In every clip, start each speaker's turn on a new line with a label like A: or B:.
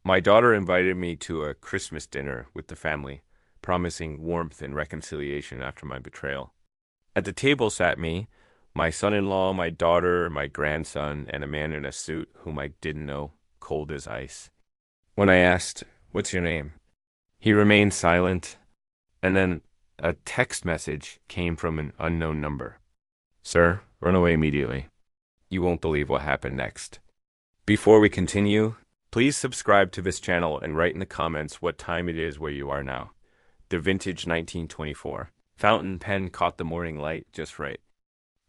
A: My daughter invited me to a Christmas dinner with the family, promising warmth and reconciliation after my betrayal. At the table sat me, my son-in-law, my daughter, my grandson, and a man in a suit whom I didn't know, cold as ice. When I asked, "What's your name?" he remained silent, and then a text message came from an unknown number. "Sir, run away immediately. You won't believe what happened next." Before we continue, please subscribe to this channel and write in the comments what time it is where you are now. The vintage 1924. Fountain pen caught the morning light just right.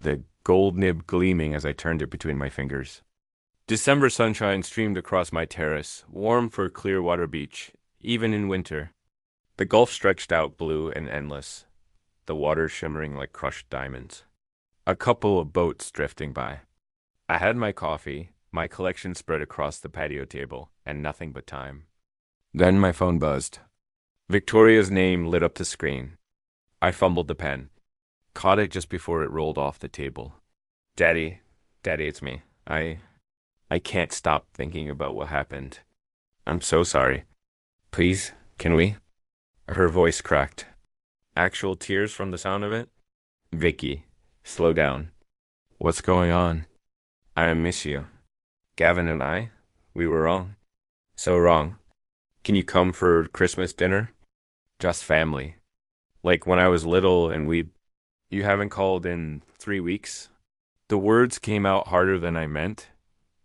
A: The gold nib gleaming as I turned it between my fingers. December sunshine streamed across my terrace, warm for Clearwater Beach, even in winter. The Gulf stretched out blue and endless, the water shimmering like crushed diamonds. A couple of boats drifting by. I had my coffee, my collection spread across the patio table, and nothing but time. Then my phone buzzed. Victoria's name lit up the screen. I fumbled the pen, caught it just before it rolled off the table. Daddy, it's me. I can't stop thinking about what happened. I'm so sorry. Please, can we? Her voice cracked. Actual tears from the sound of it? Vicky, slow down. What's going on? I miss you. Gavin and I, we were wrong. So wrong. Can you come for Christmas dinner? Just family. Like when I was little and You haven't called in 3 weeks? The words came out harder than I meant,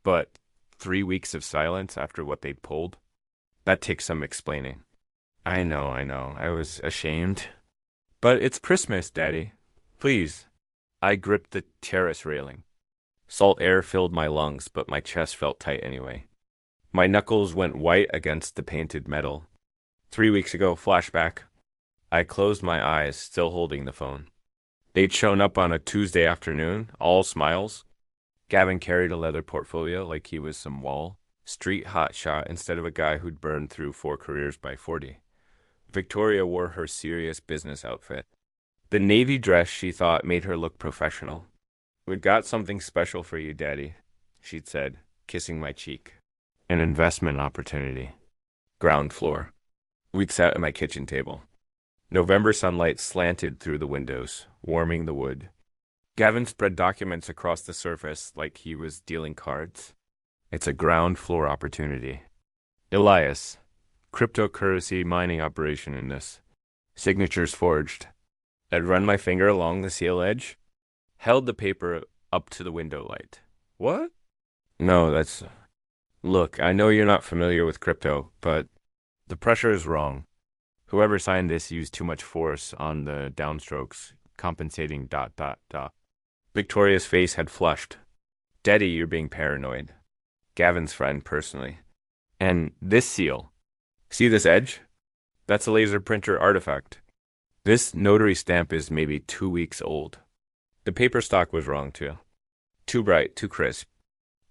A: but 3 weeks of silence after what they pulled? That takes some explaining. I know. I was ashamed. But it's Christmas, Daddy. Please. I gripped the terrace railing. Salt air filled my lungs, but my chest felt tight anyway. My knuckles went white against the painted metal. 3 weeks ago, flashback. I closed my eyes, still holding the phone. They'd shown up on a Tuesday afternoon, all smiles. Gavin carried a leather portfolio like he was some street hotshot instead of a guy who'd burned through 4 careers by 40. Victoria wore her serious business outfit. The navy dress she thought made her look professional. "We've got something special for you, Daddy," she'd said, kissing my cheek. An investment opportunity. Ground floor. We'd sat at my kitchen table. November sunlight slanted through the windows, warming the wood. Gavin spread documents across the surface like he was dealing cards. It's a ground floor opportunity. Elias. Cryptocurrency mining operation in this. Signatures forged. I'd run my finger along the seal edge, held the paper up to the window light. What? No, that's... Look, I know you're not familiar with crypto, but the pressure is wrong. Whoever signed this used too much force on the downstrokes, compensating ... Victoria's face had flushed. Daddy, you're being paranoid. Gavin's friend, personally. And this seal. See this edge? That's a laser printer artifact. This notary stamp is maybe 2 weeks old. The paper stock was wrong, too. Too bright, too crisp.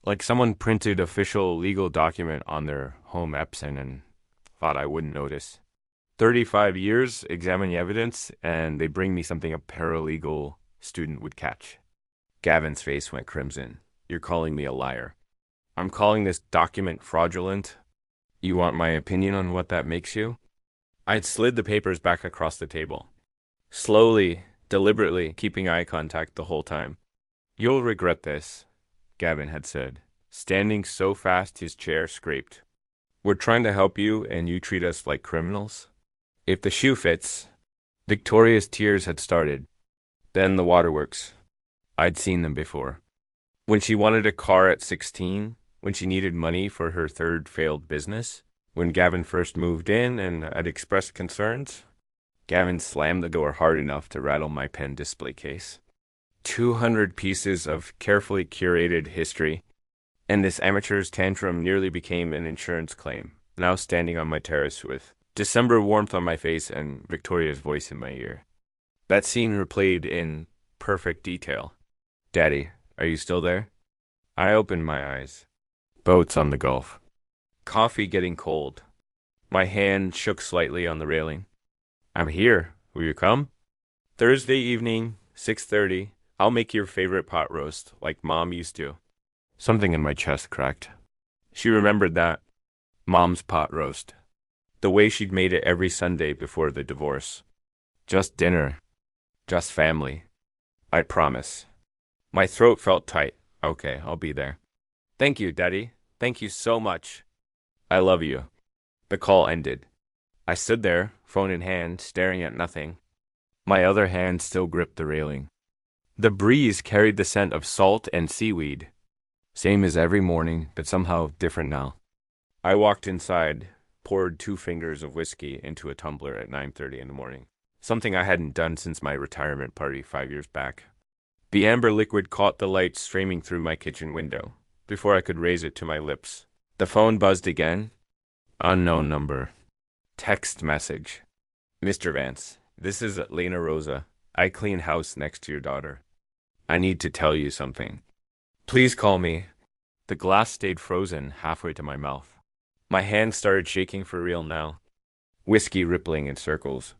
A: Like someone printed official legal document on their home Epson and thought I wouldn't notice. 35 years, examine the evidence, and they bring me something a paralegal student would catch. Gavin's face went crimson. You're calling me a liar. I'm calling this document fraudulent. You want my opinion on what that makes you? I'd slid the papers back across the table. Slowly, deliberately, keeping eye contact the whole time. You'll regret this, Gavin had said, standing so fast his chair scraped. We're trying to help you, and you treat us like criminals? If the shoe fits... Victoria's tears had started. Then the waterworks. I'd seen them before. When she wanted a car at 16, when she needed money for her 3rd failed business, when Gavin first moved in and I'd expressed concerns, Gavin slammed the door hard enough to rattle my pen display case. 200 pieces of carefully curated history, and this amateur's tantrum nearly became an insurance claim, now standing on my terrace with December warmth on my face and Victoria's voice in my ear. That scene replayed in perfect detail. Daddy, are you still there? I opened my eyes. Boats on the Gulf. Coffee getting cold. My hand shook slightly on the railing. I'm here. Will you come? Thursday evening, 6:30. I'll make your favorite pot roast, like Mom used to. Something in my chest cracked. She remembered that. Mom's pot roast. The way she'd made it every Sunday before the divorce. Just dinner. Just family. I promise. My throat felt tight. Okay, I'll be there. Thank you, Daddy. Thank you so much. I love you. The call ended. I stood there, phone in hand, staring at nothing. My other hand still gripped the railing. The breeze carried the scent of salt and seaweed. Same as every morning, but somehow different now. I walked inside, poured 2 fingers of whiskey into a tumbler at 9:30 in the morning. Something I hadn't done since my retirement party 5 years back. The amber liquid caught the light streaming through my kitchen window before I could raise it to my lips. The phone buzzed again. Unknown number. Text message. Mr. Vance, this is Lena Rosa. I clean house next to your daughter. I need to tell you something. Please call me. The glass stayed frozen halfway to my mouth. My hand started shaking for real now. Whiskey rippling in circles.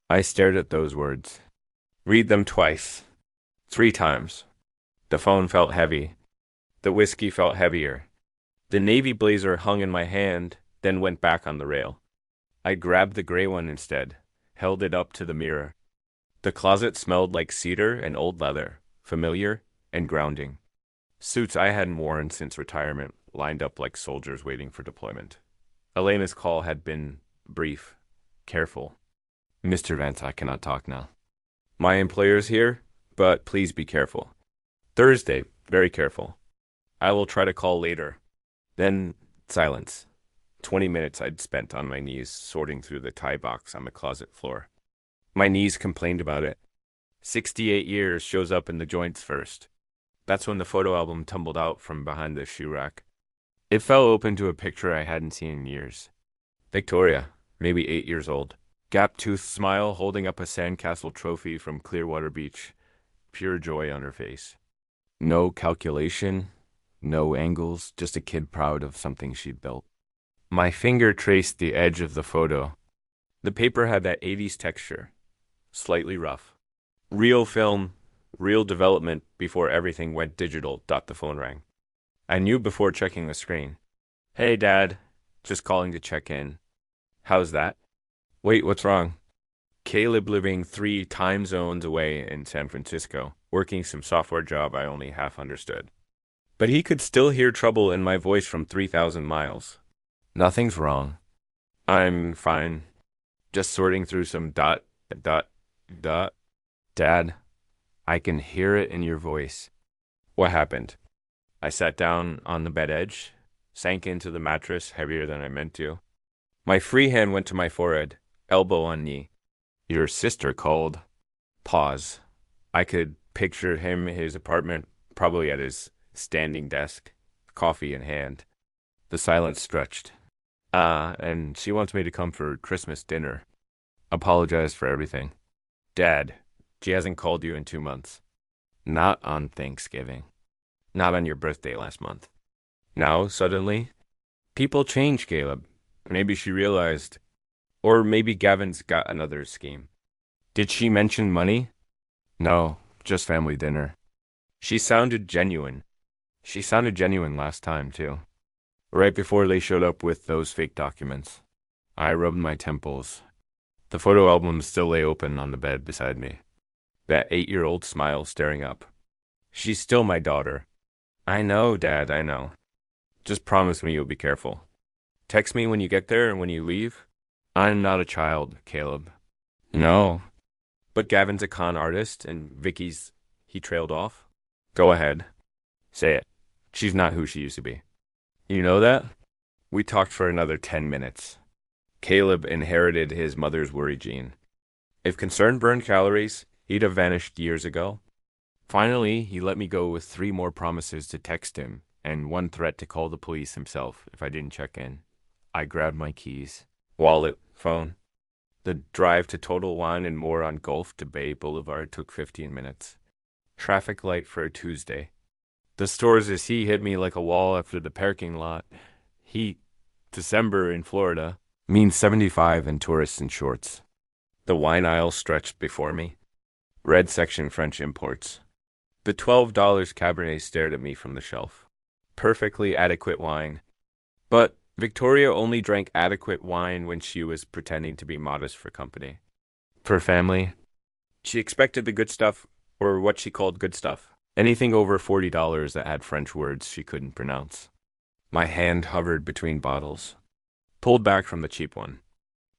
A: I stared at those words. Read them twice. 3 times. The phone felt heavy. The whiskey felt heavier. The navy blazer hung in my hand, then went back on the rail. I grabbed the gray one instead, held it up to the mirror. The closet smelled like cedar and old leather, familiar and grounding. Suits I hadn't worn since retirement lined up like soldiers waiting for deployment. Elena's call had been brief, careful. Mr. Vance, I cannot talk now. My employer's here, but please be careful. Thursday, very careful. I will try to call later. Then silence. 20 minutes I'd spent on my knees sorting through the tie box on the closet floor. My knees complained about it. 68 years shows up in the joints first. That's when the photo album tumbled out from behind the shoe rack. It fell open to a picture I hadn't seen in years. Victoria, maybe 8 years old. Gap-toothed smile holding up a sandcastle trophy from Clearwater Beach. Pure joy on her face. No calculation, no angles, just a kid proud of something she'd built. My finger traced the edge of the photo. The paper had that 80s texture, slightly rough. Real film, real development before everything went digital. The phone rang. I knew before checking the screen. Hey, Dad. Just calling to check in. How's that? Wait, what's wrong? Caleb living 3 time zones away in San Francisco, working some software job I only half understood. But he could still hear trouble in my voice from 3,000 miles. Nothing's wrong. I'm fine. Just sorting through some ... Dad, I can hear it in your voice. What happened? I sat down on the bed edge, sank into the mattress heavier than I meant to. My free hand went to my forehead, elbow on knee. Your sister called. Pause. I could picture him in his apartment, probably at his standing desk, coffee in hand. The silence stretched. And she wants me to come for Christmas dinner. Apologize for everything. Dad, she hasn't called you in 2 months. Not on Thanksgiving. Not on your birthday last month. Now, suddenly, people change, Caleb. Maybe she realized. Or maybe Gavin's got another scheme. Did she mention money? No, just family dinner. She sounded genuine. She sounded genuine last time, too. Right before they showed up with those fake documents. I rubbed my temples. The photo album still lay open on the bed beside me. That 8-year-old smile staring up. She's still my daughter. I know, Dad, I know. Just promise me you'll be careful. Text me when you get there and when you leave. I'm not a child, Caleb. No. But Gavin's a con artist and Vicky's... He trailed off. Go ahead. Say it. She's not who she used to be. You know that? We talked for another 10 minutes. Caleb inherited his mother's worry gene. If concern burned calories, he'd have vanished years ago. Finally, he let me go with 3 more promises to text him and 1 threat to call the police himself if I didn't check in. I grabbed my keys. Wallet, phone. The drive to Total Wine and More on Gulf to Bay Boulevard took 15 minutes. Traffic light for a Tuesday. The stores as he hit me like a wall after the parking lot. Heat, December in Florida, means 75 and tourists in shorts. The wine aisle stretched before me. Red section French imports. The $12 Cabernet stared at me from the shelf. Perfectly adequate wine, but Victoria only drank adequate wine when she was pretending to be modest for company. For family, she expected the good stuff, or what she called good stuff. Anything over $40 that had French words she couldn't pronounce. My hand hovered between bottles, pulled back from the cheap one.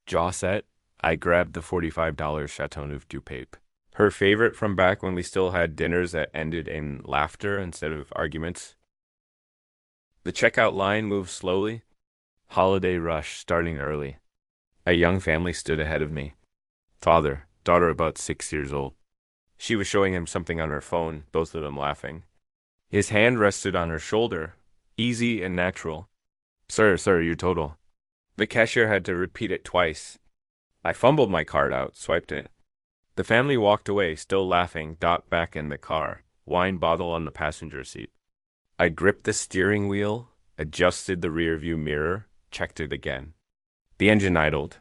A: Jaw set, I grabbed the $45 Chateauneuf du Pape. Her favorite from back when we still had dinners that ended in laughter instead of arguments. The checkout line moved slowly. Holiday rush starting early. A young family stood ahead of me. Father, daughter about 6 years old. She was showing him something on her phone, both of them laughing. His hand rested on her shoulder, easy and natural. Sir, your total. The cashier had to repeat it twice. I fumbled my card out, swiped it. The family walked away, still laughing, Dot back in the car, wine bottle on the passenger seat. I gripped the steering wheel, adjusted the rearview mirror, checked it again. The engine idled.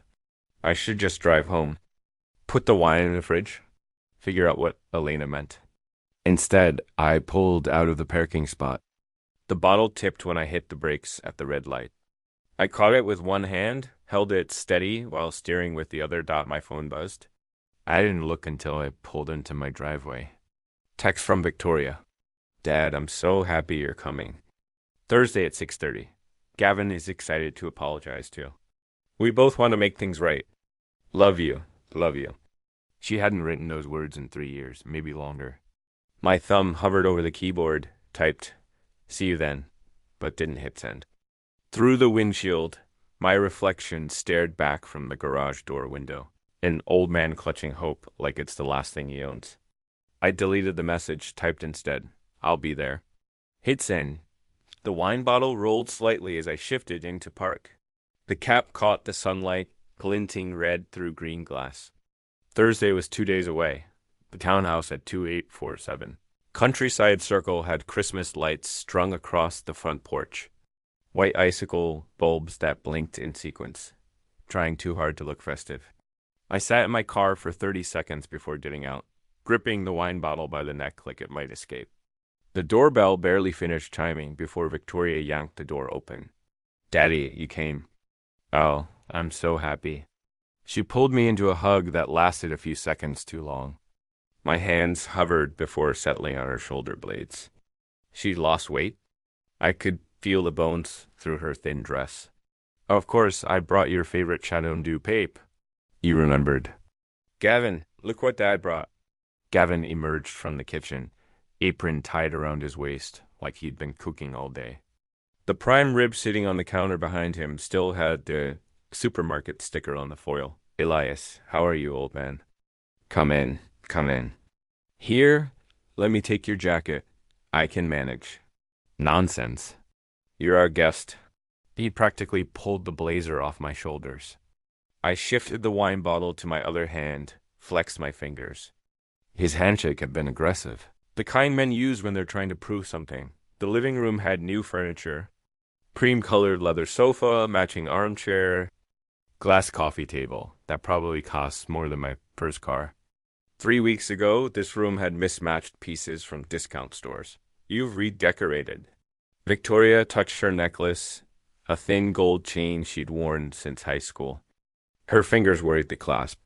A: I should just drive home. Put the wine in the fridge. Figure out what Elena meant. Instead, I pulled out of the parking spot. The bottle tipped when I hit the brakes at the red light. I caught it with one hand, held it steady while steering with the other. My phone buzzed. I didn't look until I pulled into my driveway. Text from Victoria. Dad, I'm so happy you're coming. Thursday at 6:30. Gavin is excited to apologize too. We both want to make things right. Love you. Love you. She hadn't written those words in 3 years, maybe longer. My thumb hovered over the keyboard, typed, see you then, but didn't hit send. Through the windshield, my reflection stared back from the garage door window, an old man clutching hope like it's the last thing he owns. I deleted the message, typed instead, I'll be there. Hit send. The wine bottle rolled slightly as I shifted into park. The cap caught the sunlight, glinting red through green glass. Thursday was 2 days away. The townhouse at 2847. Countryside Circle had Christmas lights strung across the front porch. White icicle bulbs that blinked in sequence, trying too hard to look festive. I sat in my car for 30 seconds before getting out, gripping the wine bottle by the neck like it might escape. The doorbell barely finished chiming before Victoria yanked the door open. Daddy, you came. Oh, I'm so happy. She pulled me into a hug that lasted a few seconds too long. My hands hovered before settling on her shoulder blades. She'd lost weight. I could feel the bones through her thin dress. Of course, I brought your favorite Chateauneuf du Pape. You remembered. Gavin, look what Dad brought. Gavin emerged from the kitchen, apron tied around his waist, like he'd been cooking all day. The prime rib sitting on the counter behind him still had the supermarket sticker on the foil. Elias, how are you, old man? Come in. Here, let me take your jacket. I can manage. Nonsense. You're our guest. He'd practically pulled the blazer off my shoulders. I shifted the wine bottle to my other hand, flexed my fingers. His handshake had been aggressive. The kind men use when they're trying to prove something. The living room had new furniture. Cream-colored leather sofa, matching armchair, glass coffee table that probably cost more than my first car. 3 weeks ago, this room had mismatched pieces from discount stores. You've redecorated. Victoria touched her necklace, a thin gold chain she'd worn since high school. Her fingers worried the clasp.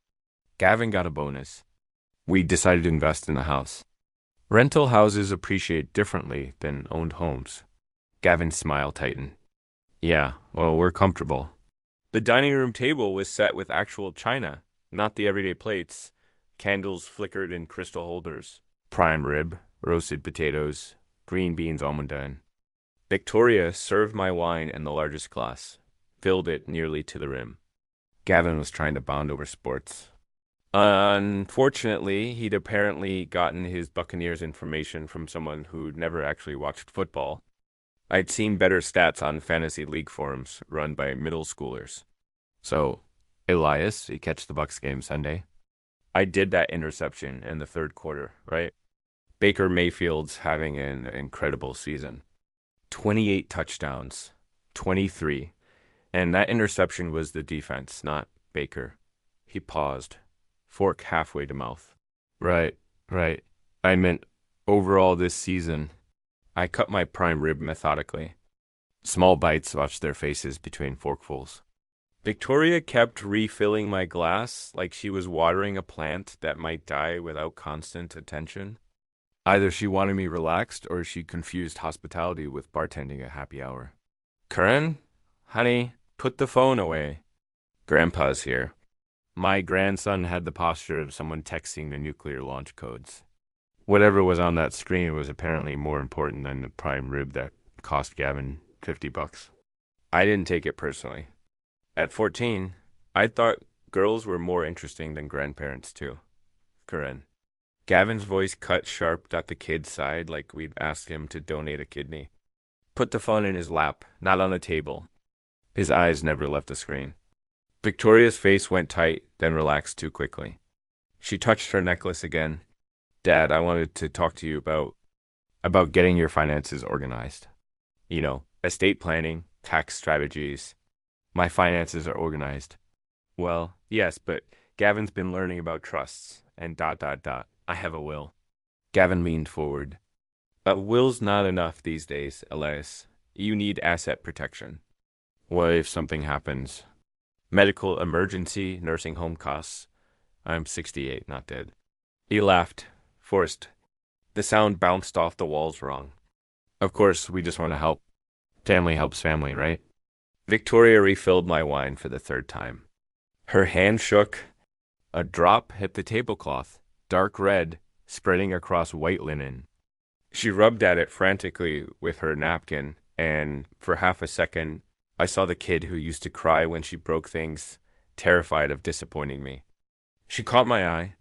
A: Gavin got a bonus. We decided to invest in the house. Rental houses appreciate differently than owned homes. Gavin's smile tightened. Yeah, well, we're comfortable. The dining room table was set with actual china, not the everyday plates. Candles flickered in crystal holders. Prime rib, roasted potatoes, green beans au gratin. Victoria served my wine in the largest glass, filled it nearly to the rim. Gavin was trying to bond over sports. Unfortunately, he'd apparently gotten his Buccaneers information from someone who'd never actually watched football. I'd seen better stats on fantasy league forums run by middle schoolers. So, Elias, you catch the Bucs game Sunday? I did that interception in the third quarter, right? Baker Mayfield's having an incredible season. 28 touchdowns, 23. And that interception was the defense, not Baker. He paused, fork halfway to mouth. Right. I meant overall this season. I cut my prime rib methodically. Small bites watched their faces between forkfuls. Victoria kept refilling my glass like she was watering a plant that might die without constant attention. Either she wanted me relaxed or she confused hospitality with bartending at happy hour. Curran? Honey, put the phone away. Grandpa's here. My grandson had the posture of someone texting the nuclear launch codes. Whatever was on that screen was apparently more important than the prime rib that cost Gavin $50. I didn't take it personally. At 14, I thought girls were more interesting than grandparents too. Curran. Gavin's voice cut sharp at the kid's side like we'd asked him to donate a kidney. Put the phone in his lap, not on the table. His eyes never left the screen. Victoria's face went tight, then relaxed too quickly. She touched her necklace again. Dad, I wanted to talk to you about getting your finances organized. You know, estate planning, tax strategies. My finances are organized. Well, yes, but Gavin's been learning about trusts and ... I have a will. Gavin leaned forward. A will's not enough these days, Elias. You need asset protection. What if something happens? Medical emergency, nursing home costs. I'm 68, not dead. He laughed, forced. The sound bounced off the walls wrong. Of course, we just want to help. Family helps family, right? Victoria refilled my wine for the third time. Her hand shook. A drop hit the tablecloth, dark red, spreading across white linen. She rubbed at it frantically with her napkin, and for half a second, I saw the kid who used to cry when she broke things, terrified of disappointing me. She caught my eye.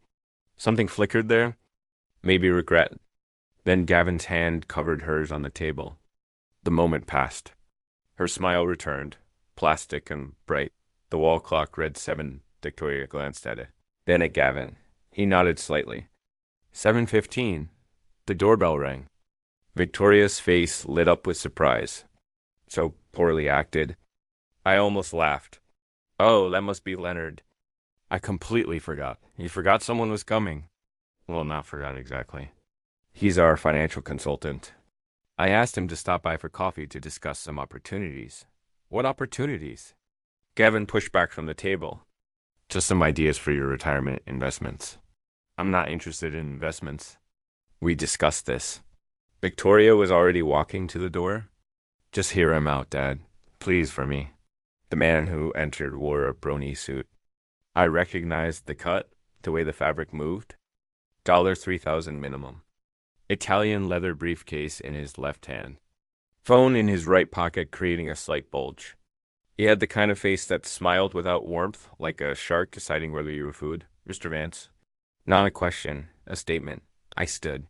A: Something flickered there, maybe regret. Then Gavin's hand covered hers on the table. The moment passed. Her smile returned, plastic and bright. The wall clock read 7. Victoria glanced at it. Then at Gavin. He nodded slightly. 7:15. The doorbell rang. Victoria's face lit up with surprise. So poorly acted. I almost laughed. Oh, that must be Leonard. I completely forgot. He forgot someone was coming. Well, not forgot exactly. He's our financial consultant. I asked him to stop by for coffee to discuss some opportunities. What opportunities? Gavin pushed back from the table. Just some ideas for your retirement investments. I'm not interested in investments. We discussed this. Victoria was already walking to the door. Just hear him out, Dad. Please, for me. The man who entered wore a brony suit. I recognized the cut, the way the fabric moved. $3,000 minimum. Italian leather briefcase in his left hand. Phone in his right pocket creating a slight bulge. He had the kind of face that smiled without warmth, like a shark deciding whether you were food. Mr. Vance. Not a question, a statement. I stood.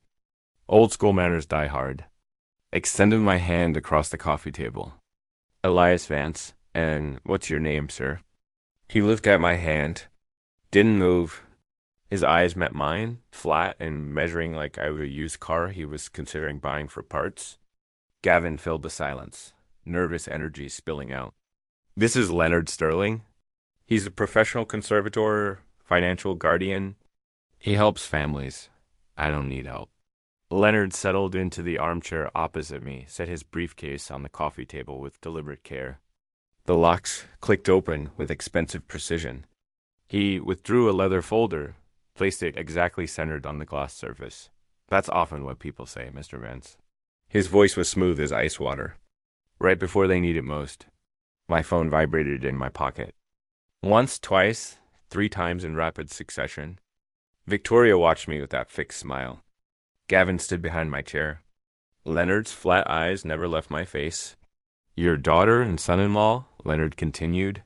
A: Old school manners die hard. Extended my hand across the coffee table. Elias Vance, and what's your name, sir? He looked at my hand. Didn't move. His eyes met mine, flat and measuring like I was a used car he was considering buying for parts. Gavin filled the silence, nervous energy spilling out. This is Leonard Sterling. He's a professional conservator, financial guardian. He helps families. I don't need help. Leonard settled into the armchair opposite me, set his briefcase on the coffee table with deliberate care. The locks clicked open with expensive precision. He withdrew a leather folder, placed it exactly centered on the glass surface. That's often what people say, Mr. Vance. His voice was smooth as ice water. Right before they need it most. My phone vibrated in my pocket. Once, twice, 3 times in rapid succession. Victoria watched me with that fixed smile. Gavin stood behind my chair. Leonard's flat eyes never left my face. Your daughter and son-in-law, Leonard continued,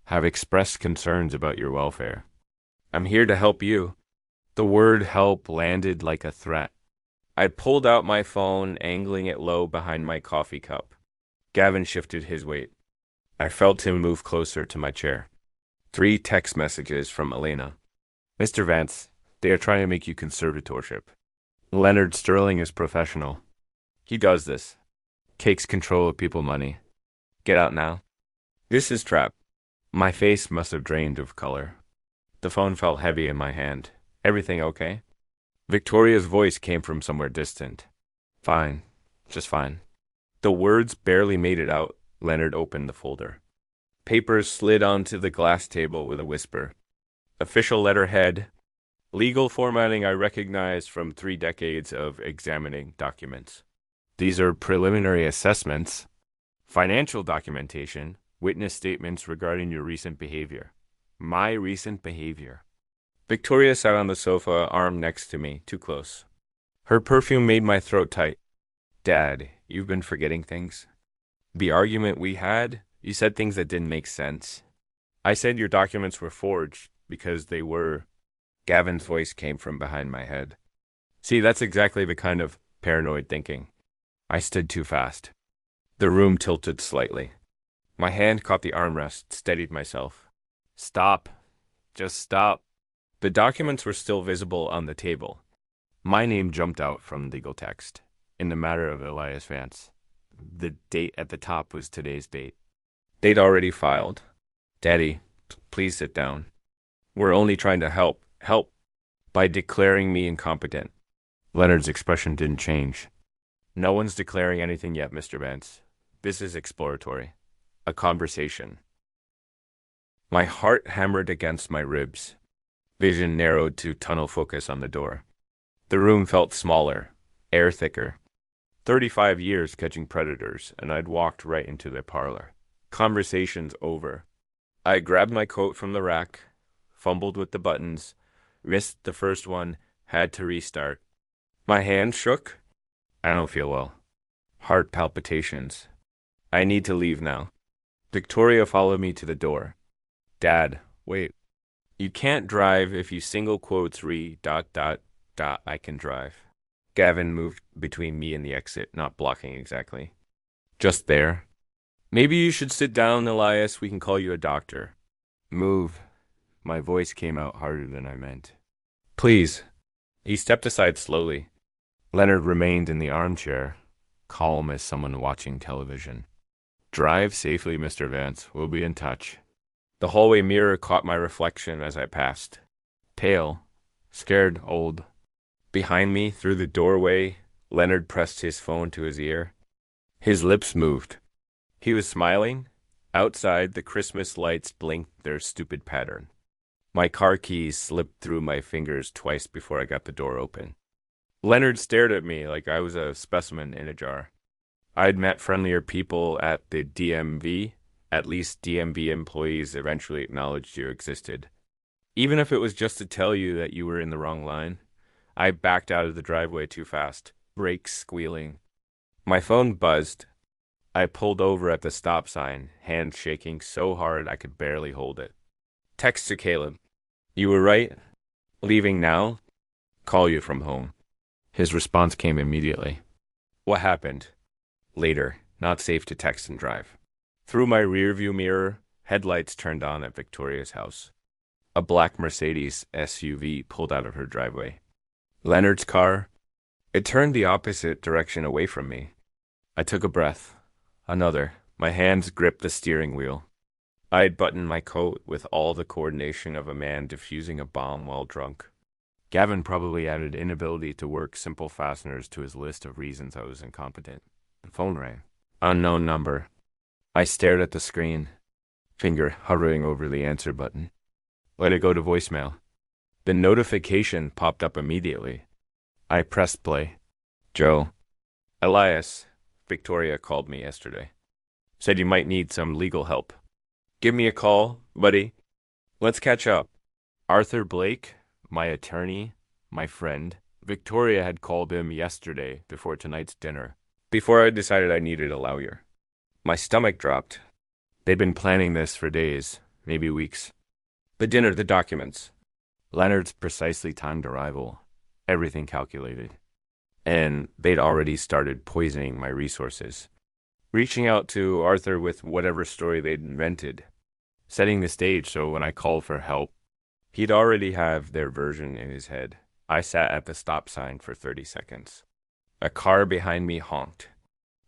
A: have expressed concerns about your welfare. I'm here to help you. The word help landed like a threat. I pulled out my phone, angling it low behind my coffee cup. Gavin shifted his weight. I felt him move closer to my chair. 3 text messages from Elena. Mr. Vance, they are trying to make you conservatorship. Leonard Sterling is professional. He does this. Takes control of people's money. Get out now. This is trap. My face must have drained of color. The phone felt heavy in my hand. Everything okay? Victoria's voice came from somewhere distant. Fine. Just fine. The words barely made it out. Leonard opened the folder. Papers slid onto the glass table with a whisper. Official letterhead. Legal formatting I recognize from 3 decades of examining documents. These are preliminary assessments, financial documentation, witness statements regarding your recent behavior. My recent behavior. Victoria sat on the sofa, arm next to me, too close. Her perfume made my throat tight. Dad, you've been forgetting things. The argument we had, you said things that didn't make sense. I said your documents were forged because they were. Gavin's voice came from behind my head. See, that's exactly the kind of paranoid thinking. I stood too fast. The room tilted slightly. My hand caught the armrest, steadied myself. Stop. Just stop. The documents were still visible on the table. My name jumped out from legal text. In the matter of Elias Vance. The date at the top was today's date. They'd already filed. Daddy, please sit down. We're only trying to help. Help. By declaring me incompetent. Leonard's expression didn't change. No one's declaring anything yet, Mr. Vance. This is exploratory. A conversation. My heart hammered against my ribs. Vision narrowed to tunnel focus on the door. The room felt smaller, air thicker. 35 years catching predators, and I'd walked right into the parlor. Conversations over. I grabbed my coat from the rack, fumbled with the buttons, missed the first one, had to restart. My hand shook. I don't feel well. Heart palpitations. I need to leave now. Victoria followed me to the door. Dad, wait. You can't drive if you single quotes I can drive. Gavin moved between me and the exit, not blocking exactly. Just there. Maybe you should sit down, Elias. We can call you a doctor. Move. My voice came out harder than I meant. Please. He stepped aside slowly. Leonard remained in the armchair, calm as someone watching television. Drive safely, Mr. Vance. We'll be in touch. The hallway mirror caught my reflection as I passed. Pale, scared, old. Behind me, through the doorway, Leonard pressed his phone to his ear. His lips moved. He was smiling. Outside, the Christmas lights blinked their stupid pattern. My car keys slipped through my fingers twice before I got the door open. Leonard stared at me like I was a specimen in a jar. I'd met friendlier people at the DMV. At least DMV employees eventually acknowledged you existed. Even if it was just to tell you that you were in the wrong line. I backed out of the driveway too fast, brakes squealing. My phone buzzed. I pulled over at the stop sign, hands shaking so hard I could barely hold it. Text to Caleb. You were right. Leaving now? Call you from home. His response came immediately. What happened? Later. Not safe to text and drive. Through my rearview mirror, headlights turned on at Victoria's house. A black Mercedes SUV pulled out of her driveway. Leonard's car. It turned the opposite direction away from me. I took a breath. Another. My hands gripped the steering wheel. I had buttoned my coat with all the coordination of a man defusing a bomb while drunk. Gavin probably added inability to work simple fasteners to his list of reasons I was incompetent. The phone rang. Unknown number. I stared at the screen, finger hovering over the answer button. Let it go to voicemail. The notification popped up immediately. I pressed play. Joe. Elias. Victoria called me yesterday. Said you might need some legal help. Give me a call, buddy. Let's catch up. Arthur Blake, my attorney, my friend. Victoria had called him yesterday before tonight's dinner, before I decided I needed a lawyer. My stomach dropped. They'd been planning this for days, maybe weeks. The dinner, the documents. Leonard's precisely timed arrival. Everything calculated. And they'd already started poisoning my resources. Reaching out to Arthur with whatever story they'd invented. Setting the stage so when I called for help, he'd already have their version in his head. I sat at the stop sign for 30 seconds. A car behind me honked.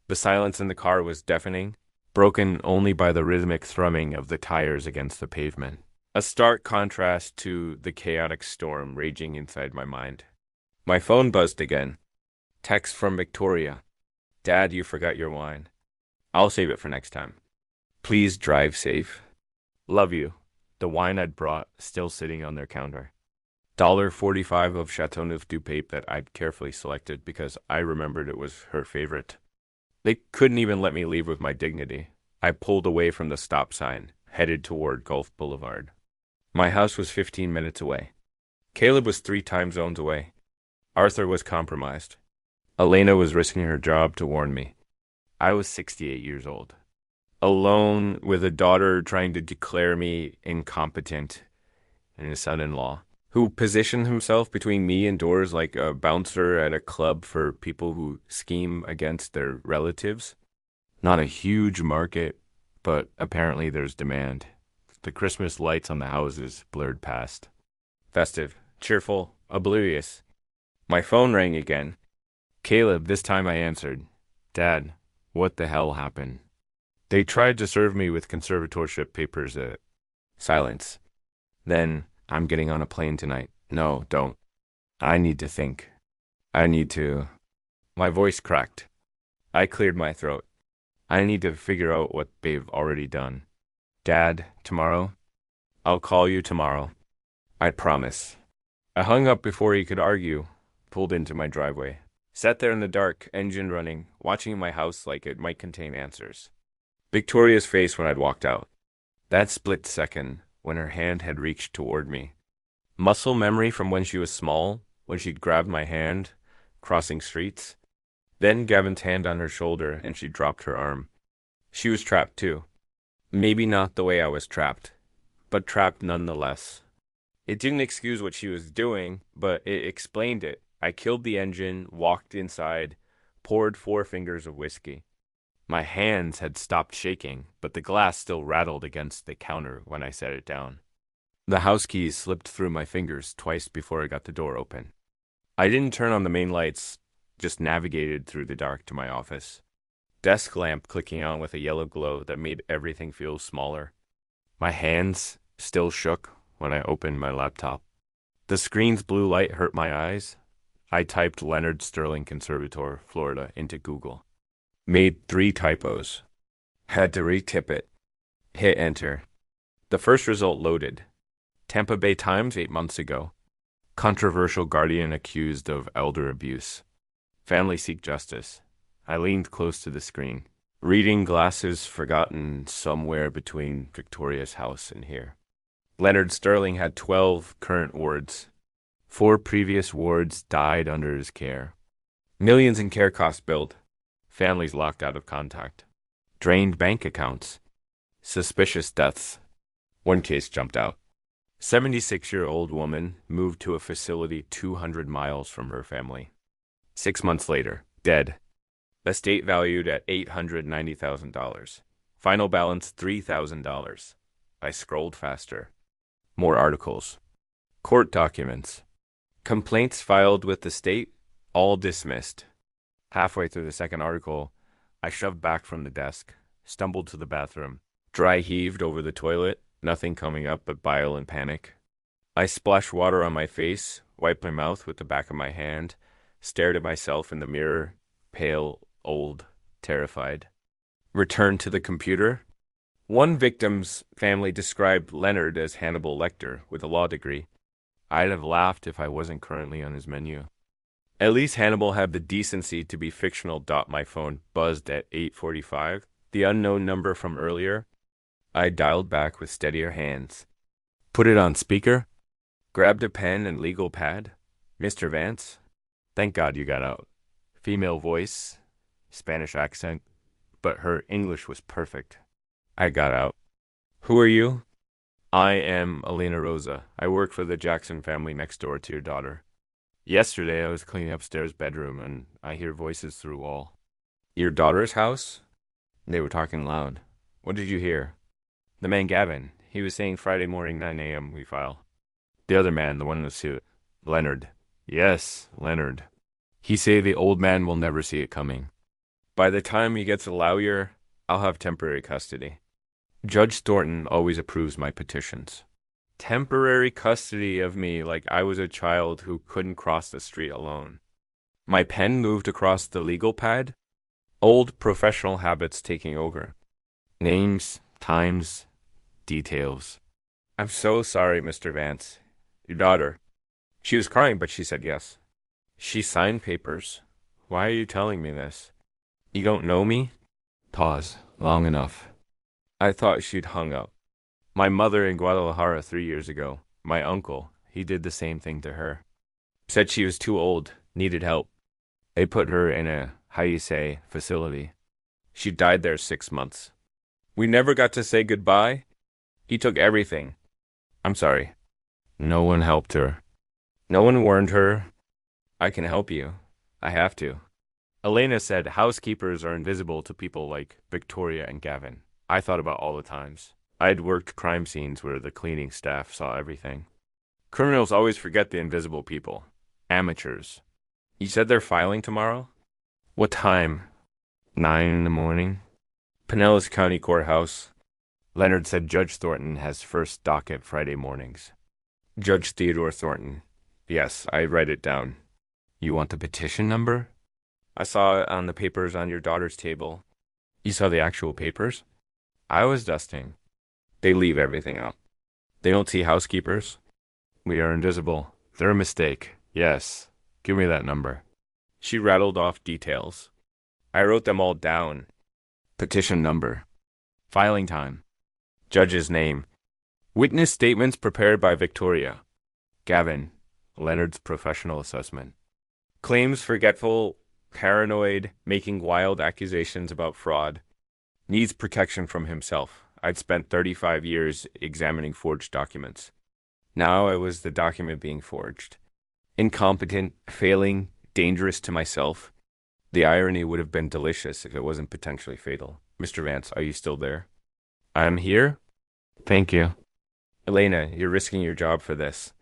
A: The silence in the car was deafening, broken only by the rhythmic thrumming of the tires against the pavement. A stark contrast to the chaotic storm raging inside my mind. My phone buzzed again. Text from Victoria. Dad, you forgot your wine. I'll save it for next time. Please drive safe. Love you. The wine I'd brought still sitting on their counter. $1.45 of Chateauneuf du Pape that I'd carefully selected because I remembered it was her favorite. They couldn't even let me leave with my dignity. I pulled away from the stop sign, headed toward Gulf Boulevard. My house was 15 minutes away. Caleb was 3 time zones away. Arthur was compromised. Elena was risking her job to warn me. I was 68 years old, alone with a daughter trying to declare me incompetent, and a son-in-law who positioned himself between me and doors like a bouncer at a club for people who scheme against their relatives. Not a huge market, but apparently there's demand. The Christmas lights on the houses blurred past. Festive, cheerful, oblivious. My phone rang again. Caleb, this time I answered. Dad, what the hell happened? They tried to serve me with conservatorship papers. Silence. Then, I'm getting on a plane tonight. No, don't. I need to think. I need to. My voice cracked. I cleared my throat. I need to figure out what they've already done. Dad, tomorrow? I'll call you tomorrow. I promise. I hung up before he could argue, pulled into my driveway. Sat there in the dark, engine running, watching my house like it might contain answers. Victoria's face when I'd walked out. That split second, when her hand had reached toward me. Muscle memory from when she was small, when she'd grabbed my hand, crossing streets. Then Gavin's hand on her shoulder, and she dropped her arm. She was trapped too. Maybe not the way I was trapped, but trapped nonetheless. It didn't excuse what she was doing, but it explained it. I killed the engine, walked inside, poured 4 fingers of whiskey. My hands had stopped shaking, but the glass still rattled against the counter when I set it down. The house keys slipped through my fingers twice before I got the door open. I didn't turn on the main lights, just navigated through the dark to my office. Desk lamp clicking on with a yellow glow that made everything feel smaller. My hands still shook when I opened my laptop. The screen's blue light hurt my eyes. I typed Leonard Sterling Conservator, Florida, into Google. Made 3 typos. Had to retip it. Hit enter. The first result loaded. Tampa Bay Times 8 months ago. Controversial guardian accused of elder abuse. Family seek justice. I leaned close to the screen. Reading glasses forgotten somewhere between Victoria's house and here. Leonard Sterling had 12 current wards. 4 previous wards died under his care. Millions in care costs billed. Families locked out of contact. Drained bank accounts. Suspicious deaths. One case jumped out. 76-year-old woman moved to a facility 200 miles from her family. 6 months later, dead. Estate valued at $890,000. Final balance $3,000. I scrolled faster. More articles. Court documents. Complaints filed with the state, all dismissed. Halfway through the second article, I shoved back from the desk, stumbled to the bathroom. Dry heaved over the toilet, nothing coming up but bile and panic. I splashed water on my face, wiped my mouth with the back of my hand, stared at myself in the mirror, pale, old, terrified. Returned to the computer. One victim's family described Leonard as Hannibal Lecter with a law degree. I'd have laughed if I wasn't currently on his menu. At least Hannibal had the decency to be fictional. My phone buzzed at 8:45, the unknown number from earlier. I dialed back with steadier hands. Put it on speaker. Grabbed a pen and legal pad. Mr. Vance? Thank God you got out. Female voice, Spanish accent, but her English was perfect. I got out. Who are you? I am Elena Rosa. I work for the Jackson family next door to your daughter. Yesterday I was cleaning upstairs bedroom and I hear voices through wall. Your daughter's house? They were talking loud. What did you hear? The man Gavin. He was saying Friday morning 9 a.m. we file. The other man, the one in the suit. Leonard. Yes, Leonard. He say the old man will never see it coming. By the time he gets a lawyer, I'll have temporary custody. Judge Thornton always approves my petitions. Temporary custody of me like I was a child who couldn't cross the street alone. My pen moved across the legal pad. Old professional habits taking over. Names, times, details. I'm so sorry, Mr. Vance. Your daughter. She was crying, but she said yes. She signed papers. Why are you telling me this? You don't know me? Pause. Long enough. I thought she'd hung up. My mother in Guadalajara 3 years ago. My uncle. He did the same thing to her. Said she was too old, needed help. They put her in a, how you say, facility. She died there 6 months. We never got to say goodbye. He took everything. I'm sorry. No one helped her. No one warned her. I can help you. I have to. Elena said housekeepers are invisible to people like Victoria and Gavin. I thought about all the times. I'd worked crime scenes where the cleaning staff saw everything. Criminals always forget the invisible people. Amateurs. You said they're filing tomorrow? What time? 9 in the morning. Pinellas County Courthouse. Leonard said Judge Thornton has first docket Friday mornings. Judge Theodore Thornton. Yes, I write it down. You want the petition number? I saw it on the papers on your daughter's table. You saw the actual papers? I was dusting. They leave everything out. They don't see housekeepers. We are invisible. They're a mistake. Yes. Give me that number. She rattled off details. I wrote them all down. Petition number. Filing time. Judge's name. Witness statements prepared by Victoria. Gavin. Leonard's professional assessment. Claims forgetful, paranoid, making wild accusations about fraud. Needs protection from himself. I'd spent 35 years examining forged documents. Now I was the document being forged. Incompetent, failing, dangerous to myself. The irony would have been delicious if it wasn't potentially fatal. Mr. Vance, are you still there? I'm here? Thank you. Elena, you're risking your job for this.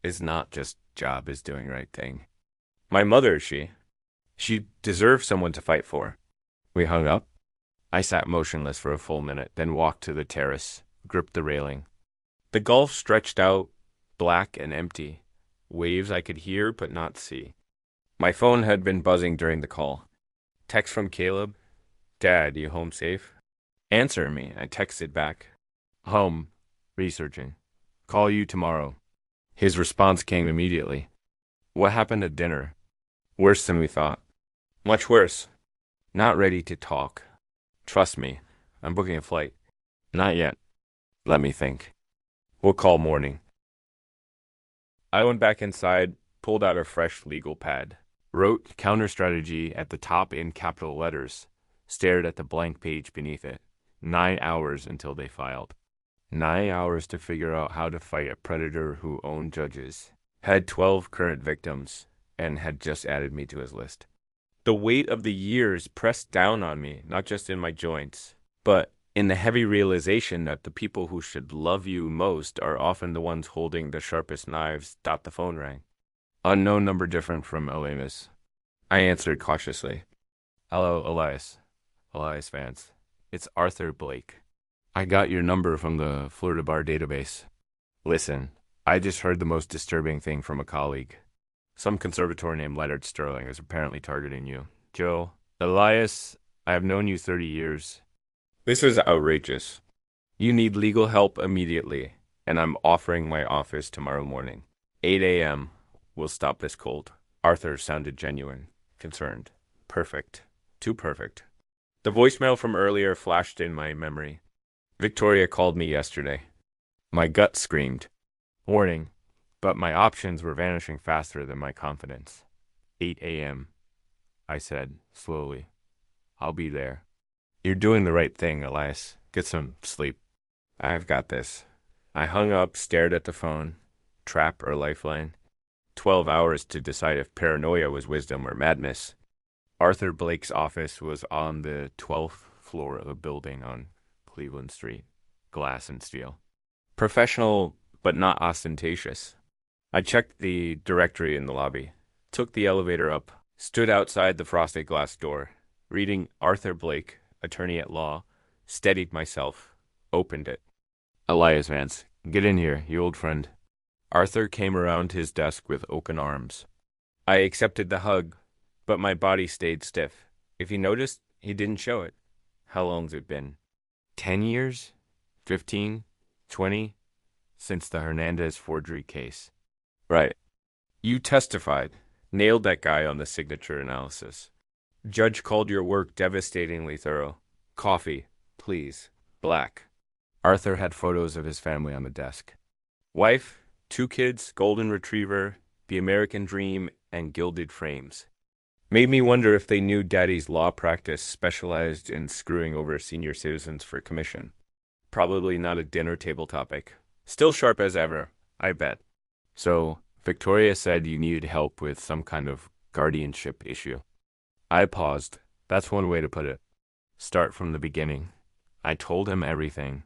A: It's not just job is doing right thing. My mother, she deserves someone to fight for. We hung up. I sat motionless for a full minute, then walked to the terrace, gripped the railing. The gulf stretched out, black and empty. Waves I could hear but not see. My phone had been buzzing during the call. Text from Caleb. Dad, you home safe? Answer me, I texted back. Home. Researching. Call you tomorrow. His response came immediately. What happened at dinner? Worse than we thought. Much worse. Not ready to talk. Trust me. I'm booking a flight. Not yet. Let me think. We'll call morning. I went back inside, pulled out a fresh legal pad, wrote counter strategy at the top in capital letters, stared at the blank page beneath it. 9 hours until they filed. 9 hours to figure out how to fight a predator who owned judges. Had 12 current victims, and had just added me to his list. The weight of the years pressed down on me, not just in my joints, but in the heavy realization that the people who should love you most are often the ones holding the sharpest knives. The phone rang. Unknown number different from Elena's. I answered cautiously. Hello, Elias. Elias Vance. It's Arthur Blake. I got your number from the Florida Bar database. Listen, I just heard the most disturbing thing from a colleague. Some conservator named Leonard Sterling is apparently targeting you. Joe, Elias, I have known you 30 years. This is outrageous. You need legal help immediately, and I'm offering my office tomorrow morning. 8 a.m. We'll stop this cold. Arthur sounded genuine, concerned. Perfect. Too perfect. The voicemail from earlier flashed in my memory. Victoria called me yesterday. My gut screamed. Warning. But my options were vanishing faster than my confidence. 8 a.m. I said, slowly. I'll be there. You're doing the right thing, Elias. Get some sleep. I've got this. I hung up, stared at the phone. Trap or lifeline? 12 hours to decide if paranoia was wisdom or madness. Arthur Blake's office was on the 12th floor of a building on Cleveland Street. Glass and steel. Professional, but not ostentatious. I checked the directory in the lobby, took the elevator up, stood outside the frosted glass door, reading Arthur Blake, attorney at law, steadied myself, opened it. Elias Vance, get in here, you old friend. Arthur came around his desk with open arms. I accepted the hug, but my body stayed stiff. If he noticed, He didn't show it. How long's it been? 10 years? 15? 20? Since the Hernandez forgery case. Right. You testified. Nailed that guy on the signature analysis. Judge called your work devastatingly thorough. Coffee, please. Black. Arthur had photos of his family on the desk. Wife, 2 kids, golden retriever, the American dream, and gilded frames. Made me wonder if they knew Daddy's law practice specialized in screwing over senior citizens for commission. Probably not a dinner table topic. Still sharp as ever, I bet. So, Victoria said you needed help with some kind of guardianship issue. I paused. That's one way to put it. Start from the beginning. I told him everything.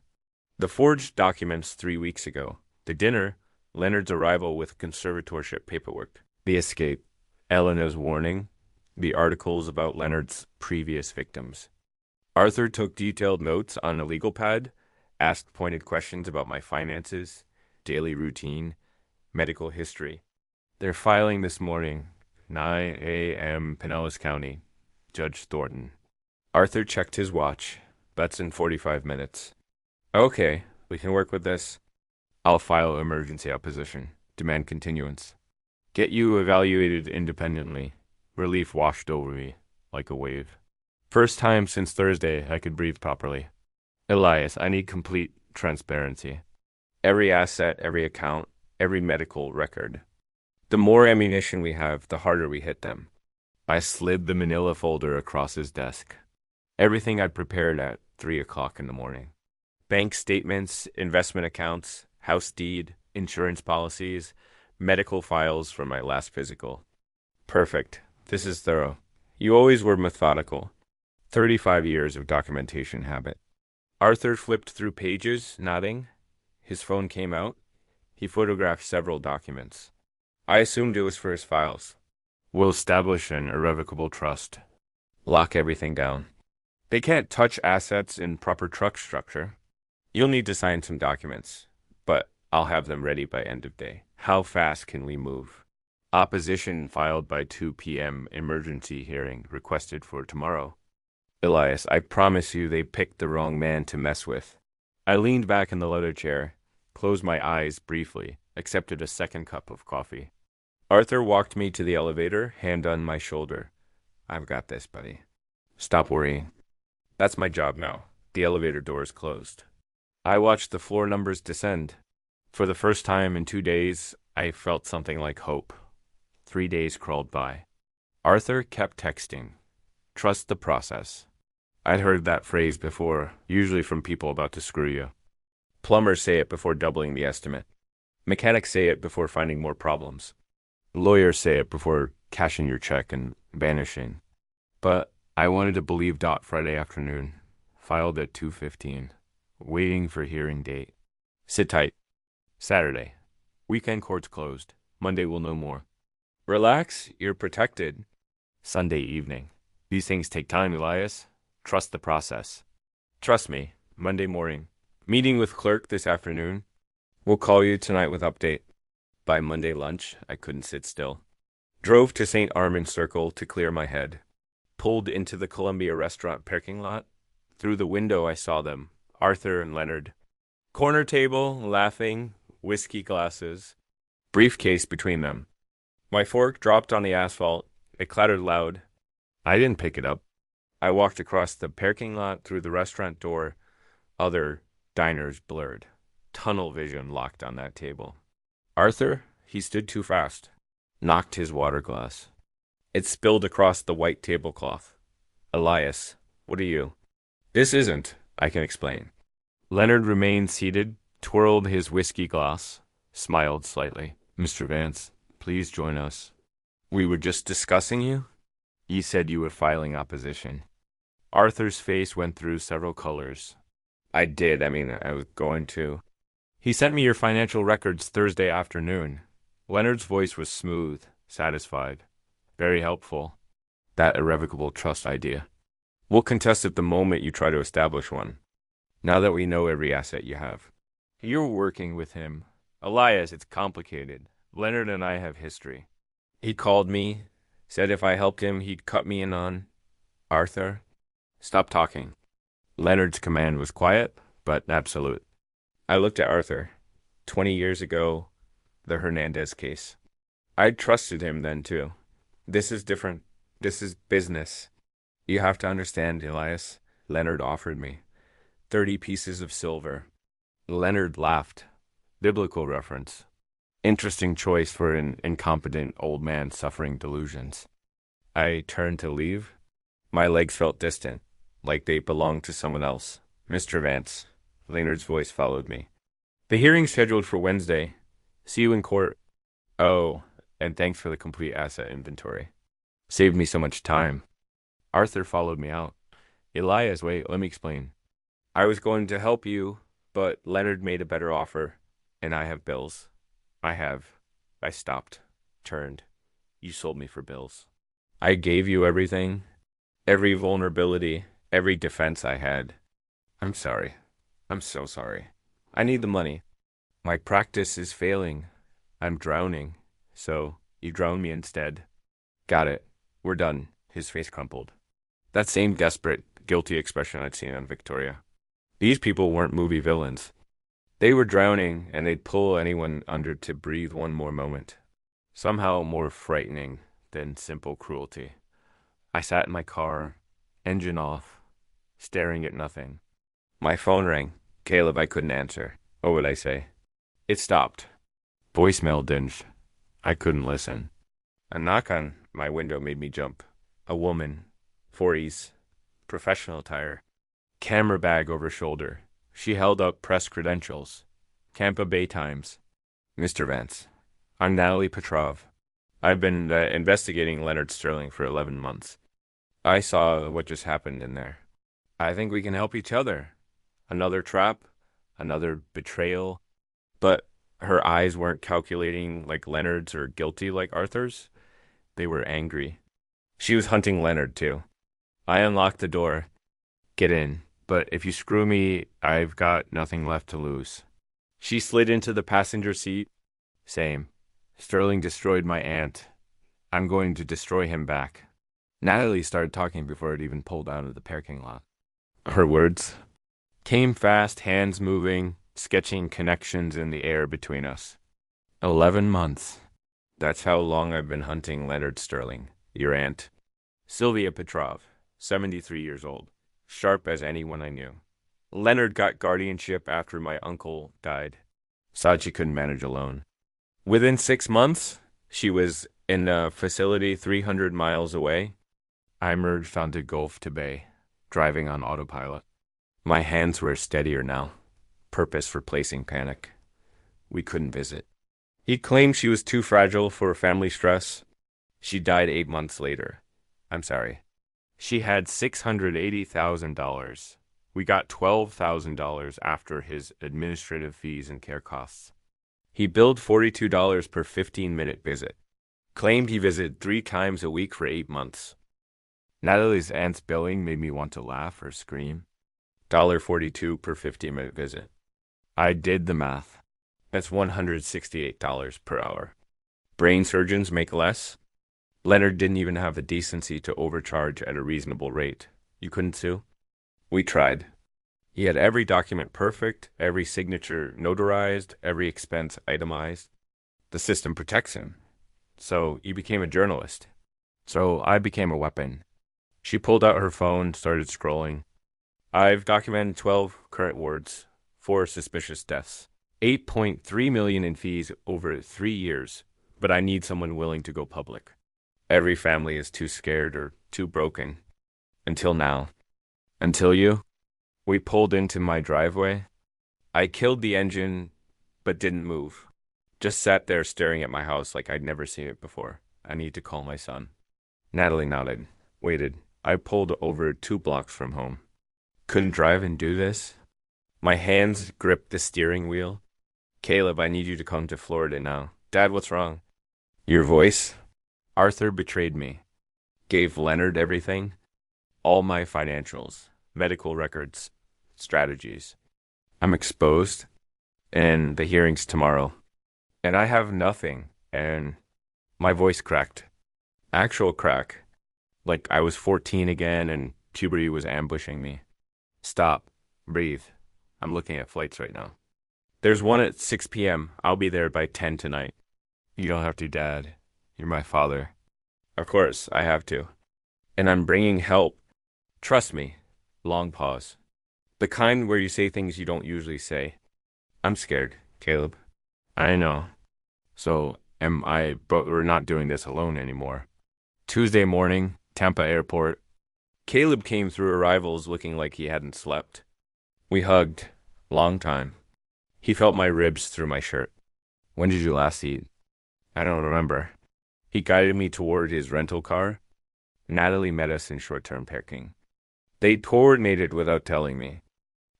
A: The forged documents 3 weeks ago. The dinner, Leonard's arrival with conservatorship paperwork. The escape, Eleanor's warning, the articles about Leonard's previous victims. Arthur took detailed notes on a legal pad, asked pointed questions about my finances, daily routine, medical history. They're filing this morning, 9 a.m. Pinellas County. Judge Thornton. Arthur checked his watch. That's in 45 minutes. Okay, we can work with this. I'll file emergency opposition. Demand continuance. Get you evaluated independently. Relief washed over me, like a wave. First time since Thursday I could breathe properly. Elias, I need complete transparency. Every asset, every account, every medical record. The more ammunition we have, the harder we hit them. I slid the manila folder across his desk. Everything I'd prepared at 3 o'clock in the morning. Bank statements, investment accounts, house deed, insurance policies, medical files from my last physical. Perfect. This is thorough. You always were methodical. 35 years of documentation habit. Arthur flipped through pages, nodding. His phone came out. He photographed several documents. I assumed it was for his files. We'll establish an irrevocable trust. Lock everything down. They can't touch assets in proper trust structure. You'll need to sign some documents, but I'll have them ready by end of day. How fast can we move? Opposition filed by 2 p.m. Emergency hearing requested for tomorrow. Elias, I promise you they picked the wrong man to mess with. I leaned back in the leather chair, closed my eyes briefly, accepted a second cup of coffee. Arthur walked me to the elevator, hand on my shoulder. I've got this, buddy. Stop worrying. That's my job now. The elevator doors closed. I watched the floor numbers descend. For the first time in 2 days, I felt something like hope. 3 days crawled by. Arthur kept texting. Trust the process. I'd heard that phrase before, usually from people about to screw you. Plumbers say it before doubling the estimate. Mechanics say it before finding more problems. Lawyers say it before cashing your check and vanishing. But I wanted to believe Dot Friday afternoon. Filed at 2:15. Waiting for hearing date. Sit tight. Saturday. Weekend court's closed. Monday we'll know more. Relax, you're protected. Sunday evening. These things take time, Elias. Trust the process. Trust me. Monday morning. Meeting with clerk this afternoon. We'll call you tonight with update. By Monday lunch, I couldn't sit still. Drove to St. Armand Circle to clear my head. Pulled into the Columbia restaurant parking lot. Through the window I saw them, Arthur and Leonard. Corner table, laughing, whiskey glasses. Briefcase between them. My fork dropped on the asphalt. It clattered loud. I didn't pick it up. I walked across the parking lot through the restaurant door. Other diners blurred. Tunnel vision locked on that table. Arthur, he stood too fast. Knocked his water glass. It spilled across the white tablecloth. Elias, what are you? This isn't, I can explain. Leonard remained seated, twirled his whiskey glass, smiled slightly. Mr. Vance, please join us. We were just discussing you? You said you were filing opposition. Arthur's face went through several colors. I did. I was going to. He sent me your financial records Thursday afternoon. Leonard's voice was smooth, satisfied. Very helpful. That irrevocable trust idea. We'll contest it the moment you try to establish one. Now that we know every asset you have. You're working with him. Elias, it's complicated. Leonard and I have history. He called me, said if I helped him, he'd cut me in on Arthur. Stop talking. Leonard's command was quiet, but absolute. I looked at Arthur. 20 years ago, the Hernandez case. I trusted him then, too. This is different. This is business. You have to understand, Elias. Leonard offered me 30 pieces of silver. Leonard laughed. Biblical reference. Interesting choice for an incompetent old man suffering delusions. I turned to leave. My legs felt distant, like they belonged to someone else. Mr. Vance. Leonard's voice followed me. The hearing's scheduled for Wednesday. See you in court. Oh, and thanks for the complete asset inventory. Saved me so much time. Arthur followed me out. Elias, wait, let me explain. I was going to help you, but Leonard made a better offer, and I have bills. I stopped, turned. You sold me for bills. I gave you everything, every vulnerability, every defense I had. I'm sorry. I'm so sorry. I need the money. My practice is failing. I'm drowning. So, you drown me instead. Got it. We're done. His face crumpled. That same desperate, guilty expression I'd seen on Victoria. These people weren't movie villains. They were drowning, and they'd pull anyone under to breathe one more moment. Somehow more frightening than simple cruelty. I sat in my car, engine off, staring at nothing. My phone rang. Caleb, I couldn't answer. What would I say? It stopped. Voicemail dinged. I couldn't listen. A knock on my window made me jump. A woman, 40s, professional attire, camera bag over shoulder. She held up press credentials. Tampa Bay Times. Mr. Vance, I'm Natalie Petrov. I've been investigating Leonard Sterling for 11 months. I saw what just happened in there. I think we can help each other. Another trap, another betrayal. But her eyes weren't calculating like Leonard's or guilty like Arthur's. They were angry. She was hunting Leonard, too. I unlocked the door. Get in. But if you screw me, I've got nothing left to lose. She slid into the passenger seat. Same. Sterling destroyed my aunt. I'm going to destroy him back. Natalie started talking before it even pulled out of the parking lot. Her words came fast, hands moving, sketching connections in the air between us. 11 months. That's how long I've been hunting Leonard Sterling, your aunt. Sylvia Petrov, 73 years old. Sharp as anyone I knew. Leonard got guardianship after my uncle died. Sachi couldn't manage alone. Within 6 months, she was in a facility 300 miles away. I merged onto Gulf to Bay, driving on autopilot. My hands were steadier now. Purpose replacing panic. We couldn't visit. He claimed she was too fragile for family stress. She died 8 months later. I'm sorry. She had $680,000. We got $12,000 after his administrative fees and care costs. He billed $42 per 15-minute visit. Claimed he visited 3 times a week for 8 months. Natalie's aunt's billing made me want to laugh or scream. $1.42 per 15-minute visit. I did the math. That's $168 per hour. Brain surgeons make less. Leonard didn't even have the decency to overcharge at a reasonable rate. You couldn't sue? We tried. He had every document perfect, every signature notarized, every expense itemized. The system protects him. So you became a journalist. So I became a weapon. She pulled out her phone, started scrolling. I've documented 12 current wards, 4 suspicious deaths, $8.3 million in fees over 3 years, but I need someone willing to go public. Every family is too scared or too broken. Until now. Until you. We pulled into my driveway. I killed the engine, but didn't move. Just sat there staring at my house like I'd never seen it before. I need to call my son. Natalie nodded, waited. I pulled over 2 blocks from home. Couldn't drive and do this. My hands gripped the steering wheel. Caleb, I need you to come to Florida now. Dad, what's wrong? Your voice? Arthur betrayed me. Gave Leonard everything. All my financials, medical records, strategies. I'm exposed. And the hearing's tomorrow. And I have nothing. And my voice cracked. Actual crack. Like I was 14 again and Puberty was ambushing me. Stop. Breathe. I'm looking at flights right now. There's one at 6 p.m. I'll be there by 10 tonight. You don't have to, Dad. You're my father. Of course, I have to. And I'm bringing help. Trust me. Long pause. The kind where you say things you don't usually say. I'm scared, Caleb. I know. So am I, but we're not doing this alone anymore. Tuesday morning, Tampa Airport. Caleb came through arrivals looking like he hadn't slept. We hugged. Long time. He felt my ribs through my shirt. When did you last eat? I don't remember. He guided me toward his rental car. Natalie met us in short-term parking. They coordinated without telling me.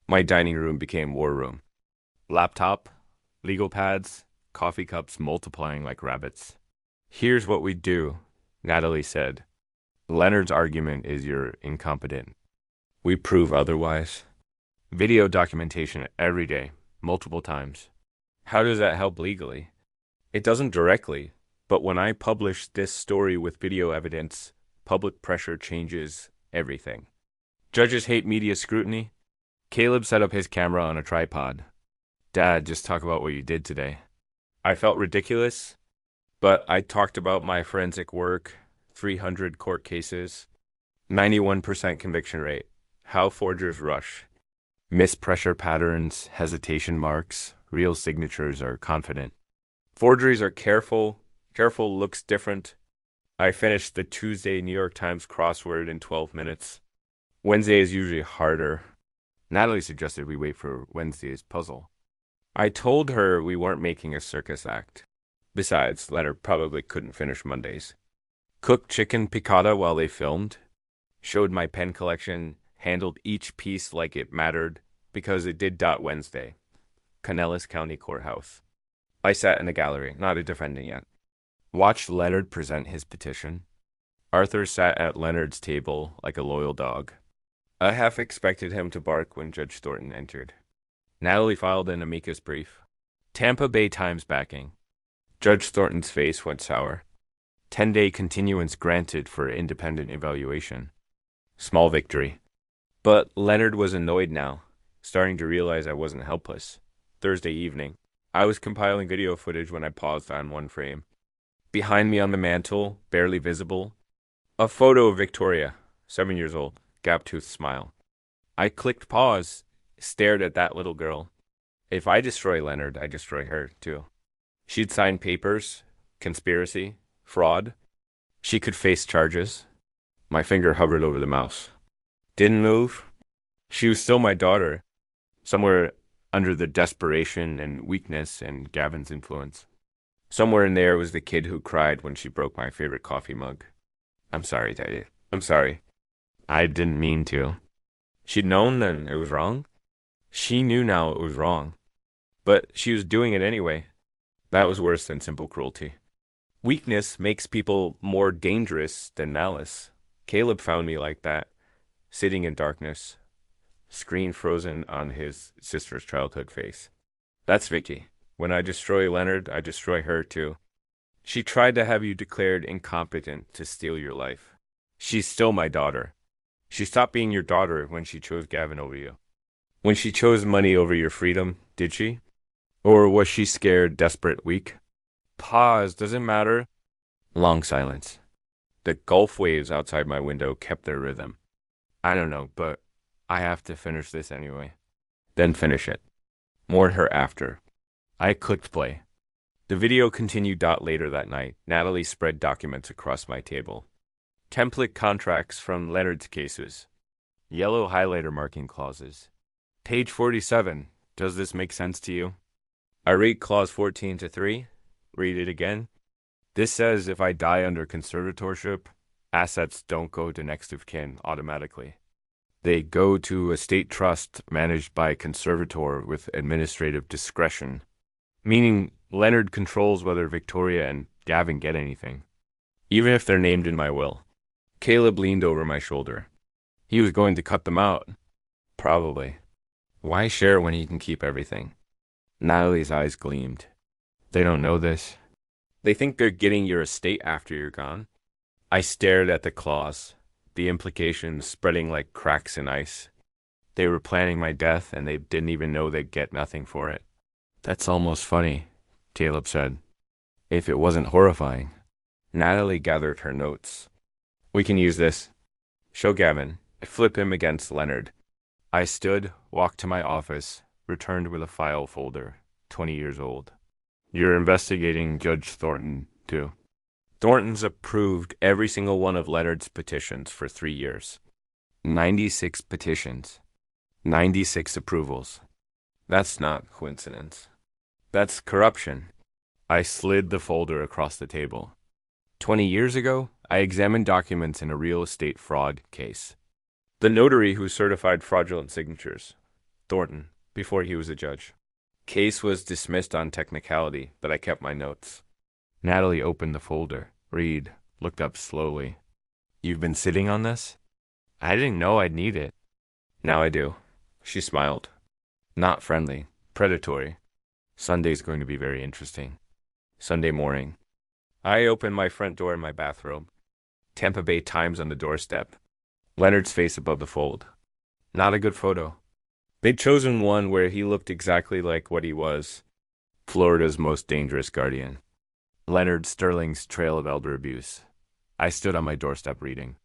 A: My dining room became war room. Laptop, legal pads, coffee cups multiplying like rabbits. Here's what we do, Natalie said. Leonard's argument is you're incompetent. We prove otherwise. Video documentation every day, multiple times. How does that help legally? It doesn't directly, but when I publish this story with video evidence, public pressure changes everything. Judges hate media scrutiny. Caleb set up his camera on a tripod. Dad, just talk about what you did today. I felt ridiculous, but I talked about my forensic work, 300 court cases, 91% conviction rate, how forgers rush, missed pressure patterns, hesitation marks, real signatures are confident. Forgeries are careful looks different. I finished the Tuesday New York Times crossword in 12 minutes. Wednesday is usually harder. Natalie suggested we wait for Wednesday's puzzle. I told her we weren't making a circus act. Besides, Leonard probably couldn't finish Mondays. Cooked chicken piccata while they filmed. Showed my pen collection. Handled each piece like it mattered because it did dot Wednesday. Pinellas County Courthouse. I sat in the gallery, not a defendant yet. Watched Leonard present his petition. Arthur sat at Leonard's table like a loyal dog. I half expected him to bark when Judge Thornton entered. Natalie filed an amicus brief. Tampa Bay Times backing. Judge Thornton's face went sour. 10-day continuance granted for independent evaluation. Small victory. But Leonard was annoyed now, starting to realize I wasn't helpless. Thursday evening. I was compiling video footage when I paused on one frame. Behind me on the mantle, barely visible, a photo of Victoria, 7 years old, gap-toothed smile. I clicked pause, stared at that little girl. If I destroy Leonard, I destroy her, too. She'd signed papers, conspiracy, fraud. She could face charges. My finger hovered over the mouse. Didn't move. She was still my daughter, somewhere under the desperation and weakness and Gavin's influence. Somewhere in there was the kid who cried when she broke my favorite coffee mug. I'm sorry, Daddy. I'm sorry. I didn't mean to. She'd known then it was wrong. She knew now it was wrong. But she was doing it anyway. That was worse than simple cruelty. Weakness makes people more dangerous than malice. Caleb found me like that, sitting in darkness, screen frozen on his sister's childhood face. That's Vicky. When I destroy Leonard, I destroy her too. She tried to have you declared incompetent to steal your life. She's still my daughter. She stopped being your daughter when she chose Gavin over you. When she chose money over your freedom, did she? Or was she scared, desperate, weak? Pause, doesn't matter. Long silence. The Gulf waves outside my window kept their rhythm. I don't know, but I have to finish this anyway. Then finish it. More her after. I clicked play. The video continued later that night. Natalie spread documents across my table. Template contracts from Leonard's cases. Yellow highlighter marking clauses. Page 47. Does this make sense to you? I read clause 14 to 3. Read it again. This says if I die under conservatorship, assets don't go to next of kin automatically. They go to a state trust managed by a conservator with administrative discretion, meaning Leonard controls whether Victoria and Gavin get anything, even if they're named in my will. Caleb leaned over my shoulder. He was going to cut them out. Probably. Why share when he can keep everything? Natalie's eyes gleamed. They don't know this. They think they're getting your estate after you're gone. I stared at the clause. the implications spreading like cracks in ice. They were planning my death, and they didn't even know they'd get nothing for it. That's almost funny, Caleb said. If it wasn't horrifying. Natalie gathered her notes. We can use this. Show Gavin. Flip him against Leonard. I stood, walked to my office, returned with a file folder, 20 years old. You're investigating Judge Thornton, too. Thornton's approved every single one of Leonard's petitions for 3 years. 96 petitions. 96 approvals. That's not coincidence. That's corruption. I slid the folder across the table. 20 years ago, I examined documents in a real estate fraud case. The notary who certified fraudulent signatures, Thornton, before he was a judge. Case was dismissed on technicality, but I kept my notes. Natalie opened the folder, looked up slowly. You've been sitting on this? I didn't know I'd need it. Now I do. She smiled. Not friendly, predatory. Sunday's going to be very interesting. Sunday morning. I opened my front door in my bathrobe. Tampa Bay Times on the doorstep. Leonard's face above the fold. Not a good photo. They'd chosen one where he looked exactly like what he was. Florida's most dangerous guardian. Leonard Sterling's trail of elder abuse. I stood on my doorstep reading.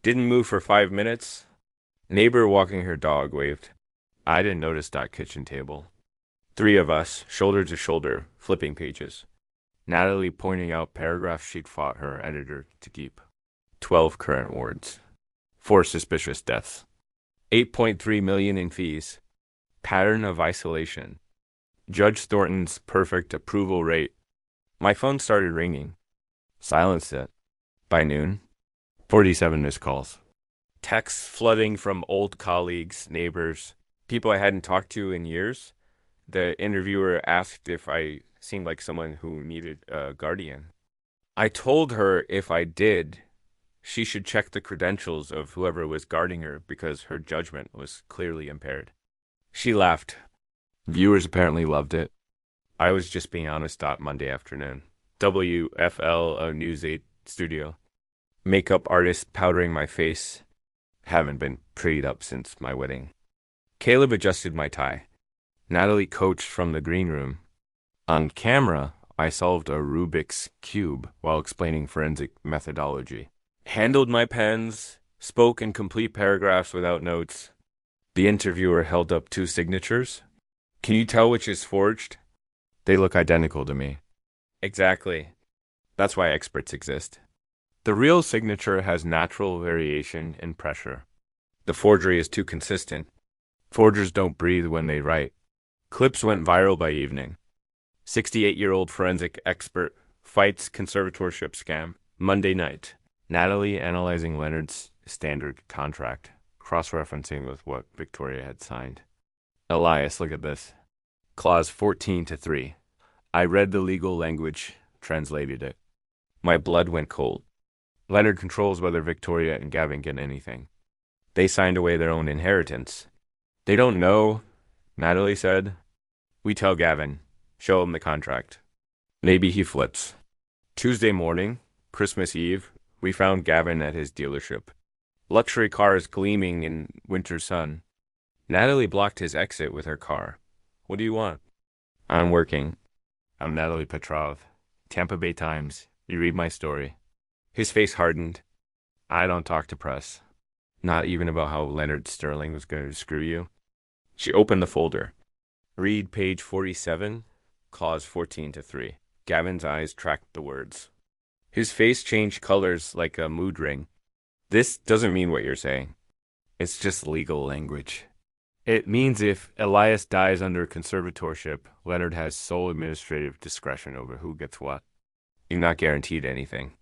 A: Didn't move for 5 minutes. Neighbor walking her dog waved. I didn't notice that kitchen table. 3 of us, shoulder to shoulder, flipping pages. Natalie pointing out paragraphs she'd fought her editor to keep. 12 current wards. 4 suspicious deaths. 8.3 million in fees. Pattern of isolation. Judge Thornton's perfect approval rate. My phone started ringing. Silenced it. By noon, 47 missed calls. Texts flooding from old colleagues, neighbors, people I hadn't talked to in years. The interviewer asked if I seemed like someone who needed a guardian. I told her if I did, she should check the credentials of whoever was guarding her because her judgment was clearly impaired. She laughed. Viewers apparently loved it. I was just being honest. Monday afternoon. WFL News 8 studio. Makeup artist powdering my face. Haven't been prettied up since my wedding. Caleb adjusted my tie. Natalie coached from the green room. On camera, I solved a Rubik's Cube while explaining forensic methodology. Handled my pens, spoke in complete paragraphs without notes. The interviewer held up 2 signatures. Can you tell which is forged? They look identical to me. Exactly. That's why experts exist. The real signature has natural variation in pressure. The forgery is too consistent. Forgers don't breathe when they write. Clips went viral by evening. 68-year-old forensic expert fights conservatorship scam. Monday night. Natalie analyzing Leonard's standard contract, cross-referencing with what Victoria had signed. Elias, look at this. Clause 14-3. I read the legal language, translated it. My blood went cold. Leonard controls whether Victoria and Gavin get anything. They signed away their own inheritance. They don't know, Natalie said. We tell Gavin. Show him the contract. Maybe he flips. Tuesday morning, Christmas Eve, we found Gavin at his dealership. Luxury cars gleaming in winter sun. Natalie blocked his exit with her car. What do you want? I'm working. I'm Natalie Petrov. Tampa Bay Times. You read my story. His face hardened. I don't talk to press. Not even about how Leonard Sterling was going to screw you. She opened the folder. Read page 47, clause 14-3. Gavin's eyes tracked the words. His face changed colors like a mood ring. This doesn't mean what you're saying. It's just legal language. It means if Elias dies under conservatorship, Leonard has sole administrative discretion over who gets what. You're not guaranteed anything.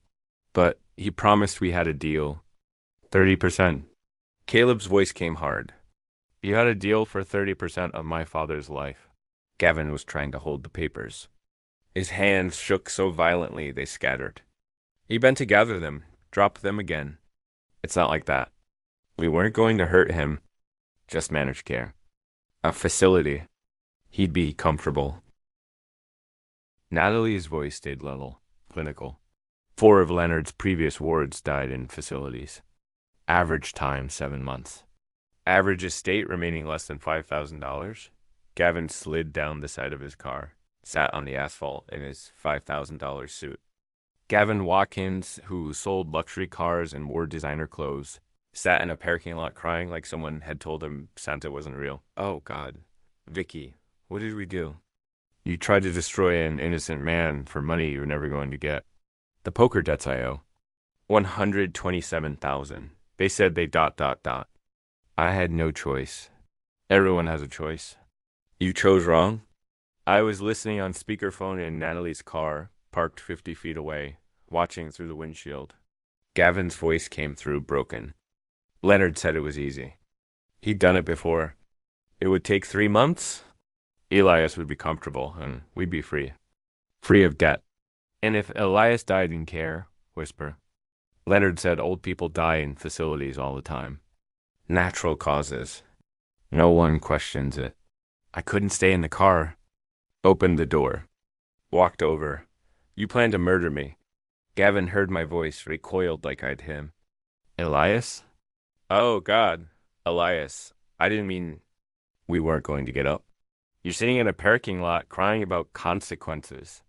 A: But he promised we had a deal. 30%. Caleb's voice came hard. You had a deal for 30% of my father's life. Gavin was trying to hold the papers. His hands shook so violently they scattered. He bent to gather them, dropped them again. It's not like that. We weren't going to hurt him. Just managed care. A facility. He'd be comfortable. Natalie's voice stayed level, clinical. 4 of Leonard's previous wards died in facilities. Average time, 7 months. Average estate remaining less than $5,000. Gavin slid down the side of his car, sat on the asphalt in his $5,000 suit. Gavin Watkins, who sold luxury cars and wore designer clothes, sat in a parking lot crying like someone had told him Santa wasn't real. Oh, God. Vicky, what did we do? You tried to destroy an innocent man for money you're never going to get. The poker debts I owe. 127,000. They said they ... I had no choice. Everyone has a choice. You chose wrong? I was listening on speakerphone in Natalie's car, parked 50 feet away, watching through the windshield. Gavin's voice came through broken. Leonard said it was easy. He'd done it before. It would take 3 months. Elias would be comfortable, and we'd be free. Free of debt. And if Elias died in care, whisper. Leonard said old people die in facilities all the time. Natural causes. No one questions it. I couldn't stay in the car. Opened the door. Walked over. You plan to murder me. Gavin heard my voice, recoiled like I'd him. Elias? Oh, God. Elias. I didn't mean we weren't going to get up. You're sitting in a parking lot crying about consequences.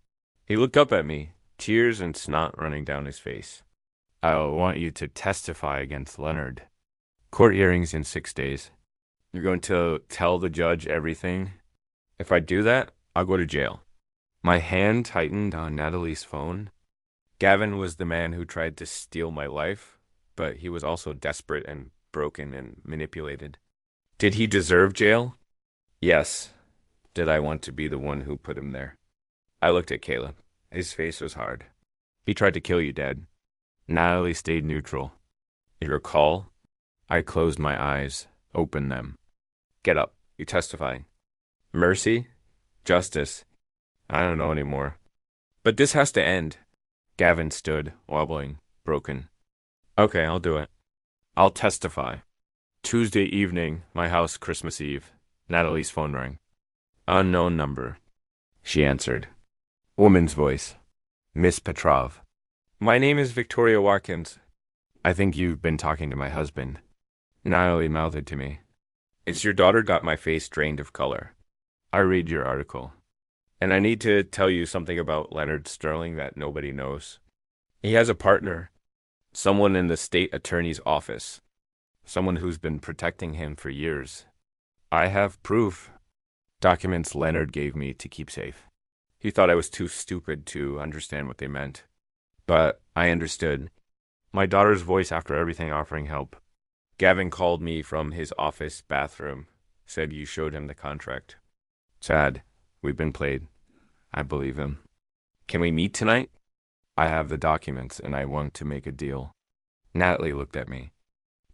A: He looked up at me, tears and snot running down his face. I want you to testify against Leonard. Court hearings in 6 days. You're going to tell the judge everything? If I do that, I'll go to jail. My hand tightened on Natalie's phone. Gavin was the man who tried to steal my life, but he was also desperate and broken and manipulated. Did he deserve jail? Yes. Did I want to be the one who put him there? I looked at Caleb. His face was hard. He tried to kill you, Dad. Natalie stayed neutral. Your call? I closed my eyes, opened them. Get up. You're testifying. Mercy? Justice? I don't know anymore. But this has to end. Gavin stood, wobbling, broken. Okay, I'll do it. I'll testify. Tuesday evening, my house, Christmas Eve. Natalie's phone rang. Unknown number. She answered. Woman's voice. Miss Petrov. My name is Victoria Watkins. I think you've been talking to my husband. Natalie mouthed to me. It's your daughter got my face drained of color. I read your article. And I need to tell you something about Leonard Sterling that nobody knows. He has a partner. Someone in the state attorney's office. Someone who's been protecting him for years. I have proof. Documents Leonard gave me to keep safe. He thought I was too stupid to understand what they meant. But I understood. My daughter's voice after everything offering help. Gavin called me from his office bathroom. Said you showed him the contract. Sad. We've been played. I believe him. Can we meet tonight? I have the documents and I want to make a deal. Natalie looked at me.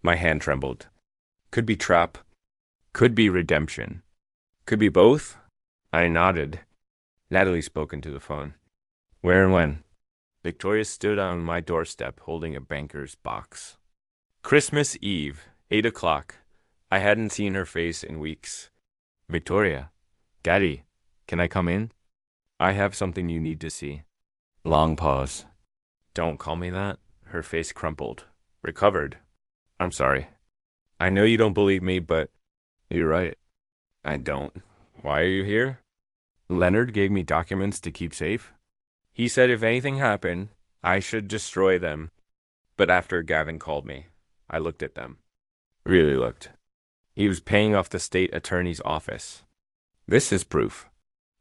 A: My hand trembled. Could be trap. Could be redemption. Could be both? I nodded. Natalie spoke into the phone. Where and when? Victoria stood on my doorstep holding a banker's box. Christmas Eve, 8 o'clock. I hadn't seen her face in weeks. Victoria. Daddy, can I come in? I have something you need to see. Long pause. Don't call me that. Her face crumpled. Recovered. I'm sorry. I know you don't believe me, but you're right. I don't. Why are you here? Leonard gave me documents to keep safe. He said if anything happened, I should destroy them. But after Gavin called me, I looked at them. Really looked. He was paying off the state attorney's office. This is proof.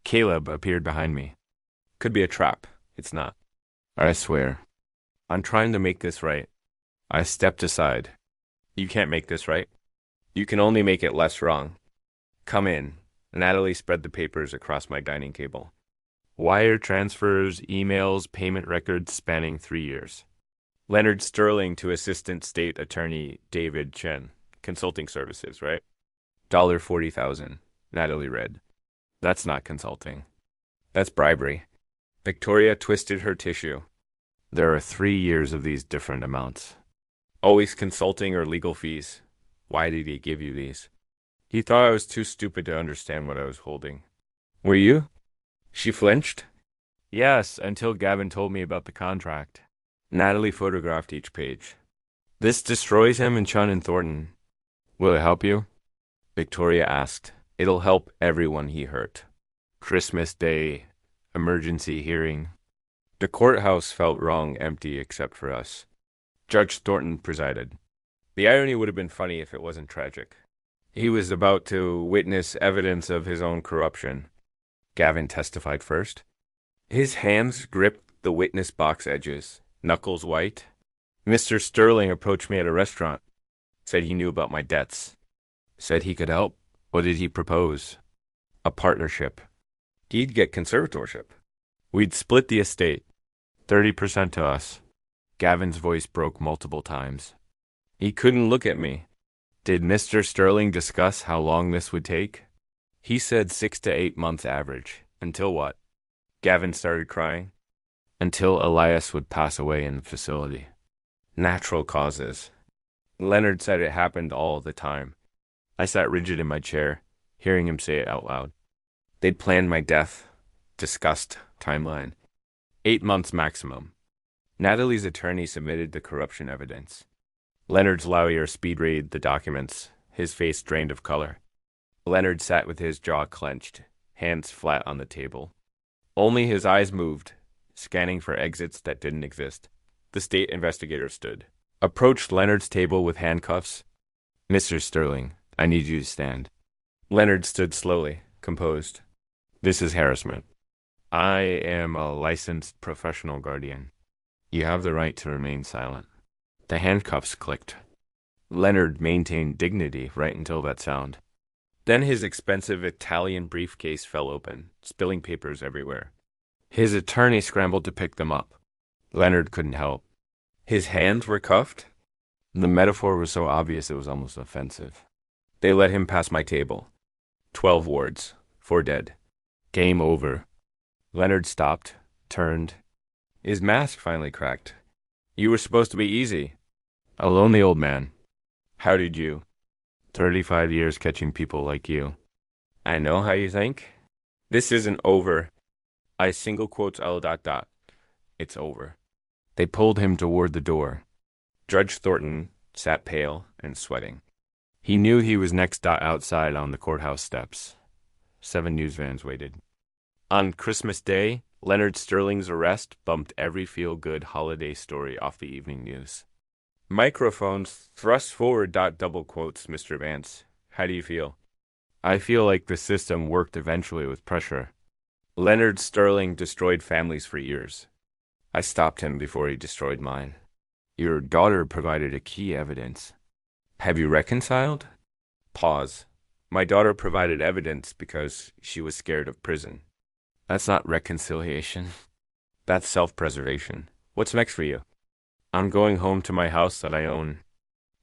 A: Caleb appeared behind me. Could be a trap. It's not. I swear. I'm trying to make this right. I stepped aside. You can't make this right. You can only make it less wrong. Come in. Natalie spread the papers across my dining table. Wire transfers, emails, payment records spanning 3 years. Leonard Sterling to Assistant State Attorney David Chen. Consulting services, right? $40,000. Natalie read. That's not consulting. That's bribery. Victoria twisted her tissue. There are 3 years of these different amounts. Always consulting or legal fees. Why did he give you these? He thought I was too stupid to understand what I was holding. Were you? She flinched. Yes, until Gavin told me about the contract. Natalie photographed each page. This destroys him and Chun and Thornton. Will it help you? Victoria asked. It'll help everyone he hurt. Christmas Day, emergency hearing. The courthouse felt wrong, empty except for us. Judge Thornton presided. The irony would have been funny if it wasn't tragic. He was about to witness evidence of his own corruption. Gavin testified first. His hands gripped the witness box edges, knuckles white. Mr. Sterling approached me at a restaurant, said he knew about my debts, said he could help. What did he propose? A partnership. He'd get conservatorship. We'd split the estate, 30% to us. Gavin's voice broke multiple times. He couldn't look at me. Did Mr. Sterling discuss how long this would take? He said 6 to 8 months average. Until what? Gavin started crying. Until Elias would pass away in the facility. Natural causes. Leonard said it happened all the time. I sat rigid in my chair, hearing him say it out loud. They'd planned my death. Discussed timeline. 8 months maximum. Natalie's attorney submitted the corruption evidence. Leonard's lawyer speed-read the documents, his face drained of color. Leonard sat with his jaw clenched, hands flat on the table. Only his eyes moved, scanning for exits that didn't exist. The state investigator stood. Approached Leonard's table with handcuffs. Mr. Sterling, I need you to stand. Leonard stood slowly, composed. This is harassment. I am a licensed professional guardian. You have the right to remain silent. The handcuffs clicked. Leonard maintained dignity right until that sound. Then his expensive Italian briefcase fell open, spilling papers everywhere. His attorney scrambled to pick them up. Leonard couldn't help. His hands were cuffed? The metaphor was so obvious it was almost offensive. They let him pass my table. 12 wards, 4 dead. Game over. Leonard stopped, turned. His mask finally cracked. You were supposed to be easy. A lonely old man. How did you? 35 years catching people like you. I know how you think. This isn't over. I single quotes L ... It's over. They pulled him toward the door. Judge Thornton sat pale and sweating. He knew he was next outside on the courthouse steps. 7 news vans waited. On Christmas Day, Leonard Sterling's arrest bumped every feel-good holiday story off the evening news. Microphones thrust forward ... Mr. Vance. How do you feel? I feel like the system worked eventually with pressure. Leonard Sterling destroyed families for years. I stopped him before he destroyed mine. Your daughter provided a key evidence. Have you reconciled? Pause. My daughter provided evidence because she was scared of prison. That's not reconciliation. That's self-preservation. What's next for you? I'm going home to my house that I own,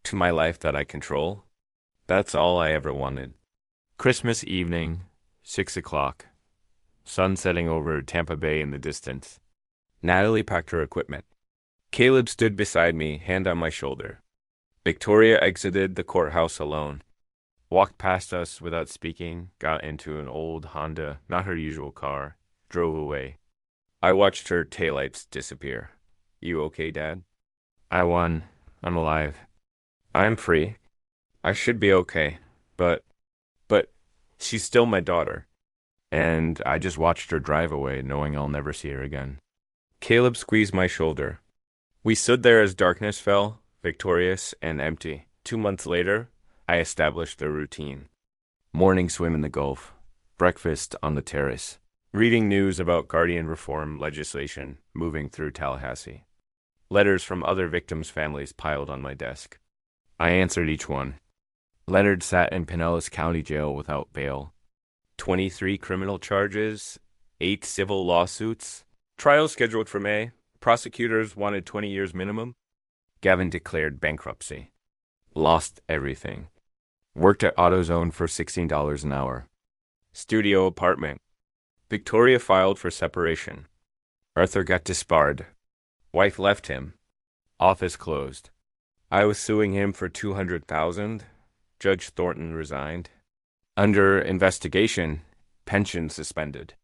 A: to my life that I control. That's all I ever wanted. Christmas evening, 6 o'clock. Sun setting over Tampa Bay in the distance. Natalie packed her equipment. Caleb stood beside me, hand on my shoulder. Victoria exited the courthouse alone. Walked past us without speaking, got into an old Honda, not her usual car, drove away. I watched her taillights disappear. You okay, Dad? I won. I'm alive. I'm free. I should be okay. But she's still my daughter. And I just watched her drive away, knowing I'll never see her again. Caleb squeezed my shoulder. We stood there as darkness fell, victorious and empty. 2 months later, I established a routine. Morning swim in the Gulf, breakfast on the terrace, reading news about guardian reform legislation moving through Tallahassee. Letters from other victims' families piled on my desk. I answered each one. Leonard sat in Pinellas County Jail without bail. 23 criminal charges, 8 civil lawsuits. Trial scheduled for May. Prosecutors wanted 20 years minimum. Gavin declared bankruptcy. Lost everything. Worked at AutoZone for $16 an hour. Studio apartment. Victoria filed for separation. Arthur got disbarred. Wife left him. Office closed. I was suing him for $200,000. Judge Thornton resigned. Under investigation, pension suspended.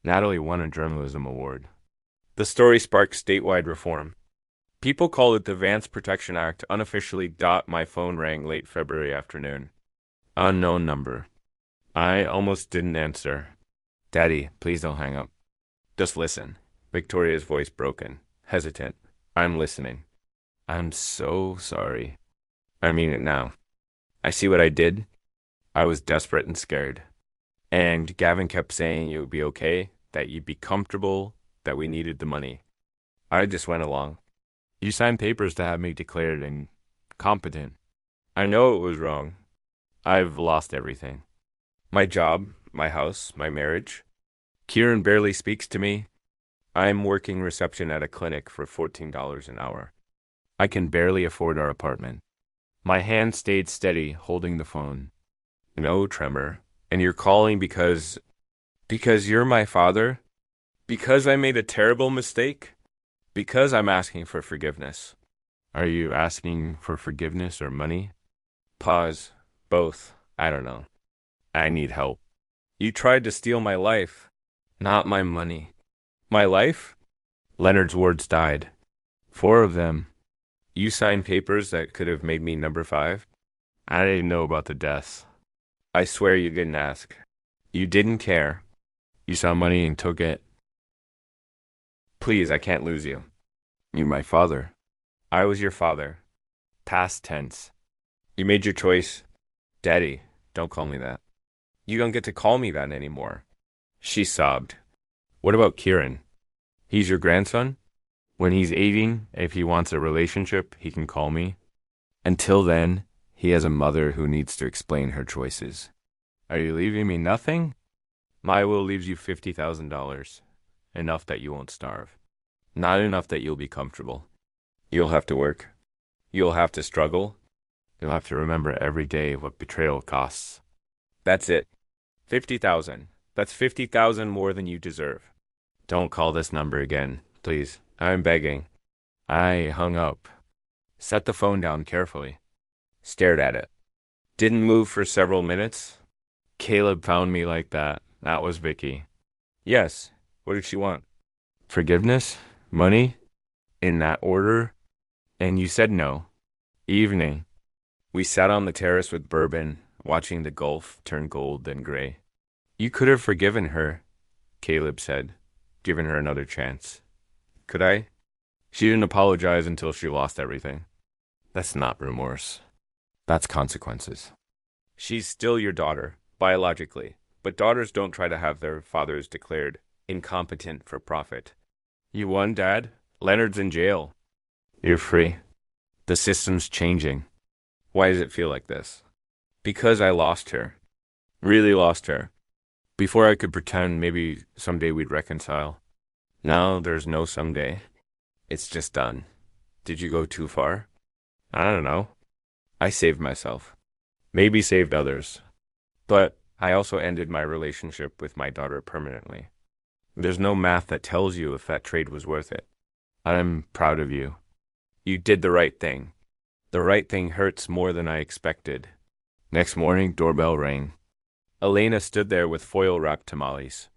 A: Natalie won a journalism award. The story sparked statewide reform. People call it the Advanced Protection Act. Unofficially, my phone rang late February afternoon. Unknown number. I almost didn't answer. Daddy, please don't hang up. Just listen. Victoria's voice broken, hesitant. I'm listening. I'm so sorry. I mean it now. I see what I did. I was desperate and scared. And Gavin kept saying it would be okay, that you'd be comfortable, that we needed the money. I just went along. You signed papers to have me declared incompetent. I know it was wrong. I've lost everything. My job, my house, my marriage. Kieran barely speaks to me. I'm working reception at a clinic for $14 an hour. I can barely afford our apartment. My hand stayed steady, holding the phone. No tremor. And you're calling because you're my father? Because I made a terrible mistake? Because I'm asking for forgiveness. Are you asking for forgiveness or money? Pause. Both. I don't know. I need help. You tried to steal my life, not my money. My life? Leonard's words died. 4 of them. You signed papers that could have made me number 5? I didn't know about the deaths. I swear you didn't ask. You didn't care. You saw money and took it. Please, I can't lose you. You're my father. I was your father. Past tense. You made your choice. Daddy, don't call me that. You don't get to call me that anymore. She sobbed. What about Kieran? He's your grandson? When he's 18, if he wants a relationship, he can call me. Until then, he has a mother who needs to explain her choices. Are you leaving me nothing? My will leaves you $50,000. Enough that you won't starve. Not enough that you'll be comfortable. You'll have to work. You'll have to struggle. You'll have to remember every day what betrayal costs. That's it. 50,000. That's 50,000 more than you deserve. Don't call this number again, please. I'm begging. I hung up. Set the phone down carefully. Stared at it. Didn't move for several minutes. Caleb found me like that. That was Vicky. Yes. What did she want? Forgiveness? Money? In that order? And you said no. Evening. We sat on the terrace with bourbon, watching the Gulf turn gold and gray. You could have forgiven her, Caleb said, given her another chance. Could I? She didn't apologize until she lost everything. That's not remorse. That's consequences. She's still your daughter, biologically, but daughters don't try to have their fathers declared incompetent for profit. You won, Dad. Leonard's in jail. You're free. The system's changing. Why does it feel like this? Because I lost her. Really lost her. Before I could pretend maybe someday we'd reconcile. Now there's no someday. It's just done. Did you go too far? I don't know. I saved myself. Maybe saved others. But I also ended my relationship with my daughter permanently. There's no math that tells you if that trade was worth it. I'm proud of you. You did the right thing. The right thing hurts more than I expected. Next morning, doorbell rang. Elena stood there with foil-wrapped tamales.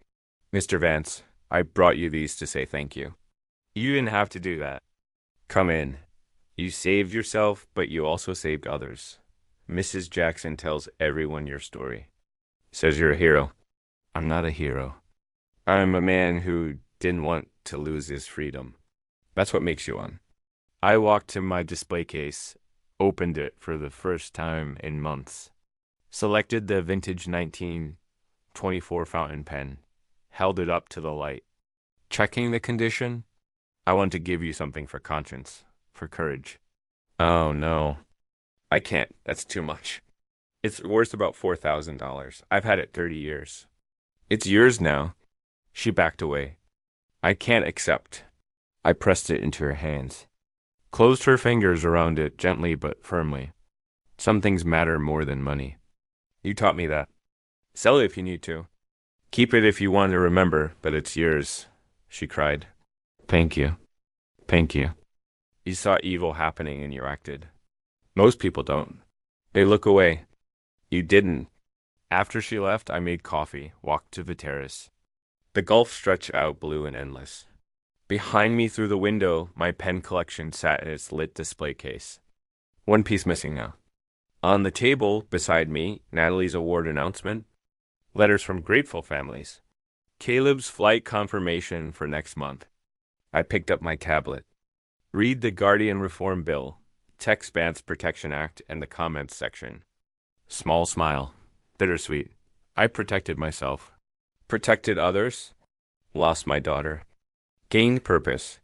A: Mr. Vance, I brought you these to say thank you. You didn't have to do that. Come in. You saved yourself, but you also saved others. Mrs. Jackson tells everyone your story. Says you're a hero. I'm not a hero. I'm a man who didn't want to lose his freedom. That's what makes you one. I walked to my display case, opened it for the first time in months, selected the vintage 1924 fountain pen, held it up to the light. Checking the condition, I want to give you something for conscience, for courage. Oh no, I can't. That's too much. It's worth about $4,000. I've had it 30 years. It's yours now. She backed away. I can't accept. I pressed it into her hands. Closed her fingers around it gently but firmly. Some things matter more than money. You taught me that. Sell it if you need to. Keep it if you want to remember, but it's yours, she cried. Thank you. Thank you. You saw evil happening and you acted. Most people don't. They look away. You didn't. After she left, I made coffee, walked to the terrace. The Gulf stretched out blue and endless. Behind me through the window, my pen collection sat in its lit display case. One piece missing now. On the table beside me, Natalie's award announcement, letters from grateful families, Caleb's flight confirmation for next month. I picked up my tablet. Read the Guardian Reform Bill, Tech Spams Protection Act, and the comments section. Small smile. Bittersweet. I protected myself. Protected others. Lost my daughter. Gained purpose.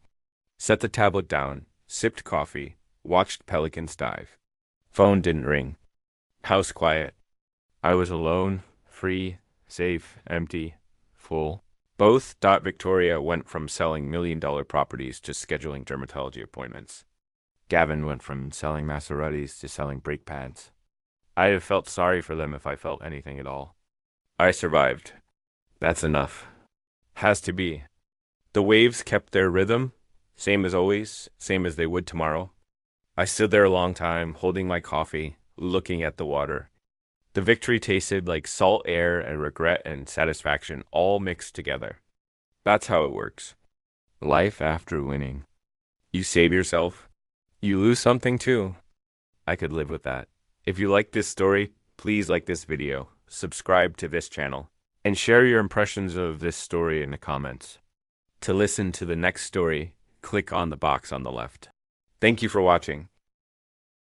A: Set the tablet down. Sipped coffee. Watched pelicans dive. Phone didn't ring. House quiet. I was alone, free, safe, empty, full. Both. Victoria went from selling million-dollar properties to scheduling dermatology appointments. Gavin went from selling Maseratis to selling brake pads. I'd have felt sorry for them if I felt anything at all. I survived. That's enough. Has to be. The waves kept their rhythm, same as always, same as they would tomorrow. I stood there a long time, holding my coffee, looking at the water. The victory tasted like salt air and regret and satisfaction all mixed together. That's how it works. Life after winning. You save yourself. You lose something too. I could live with that. If you like this story, please like this video, subscribe to this channel, and share your impressions of this story in the comments. To listen to the next story, click on the box on the left. Thank you for watching.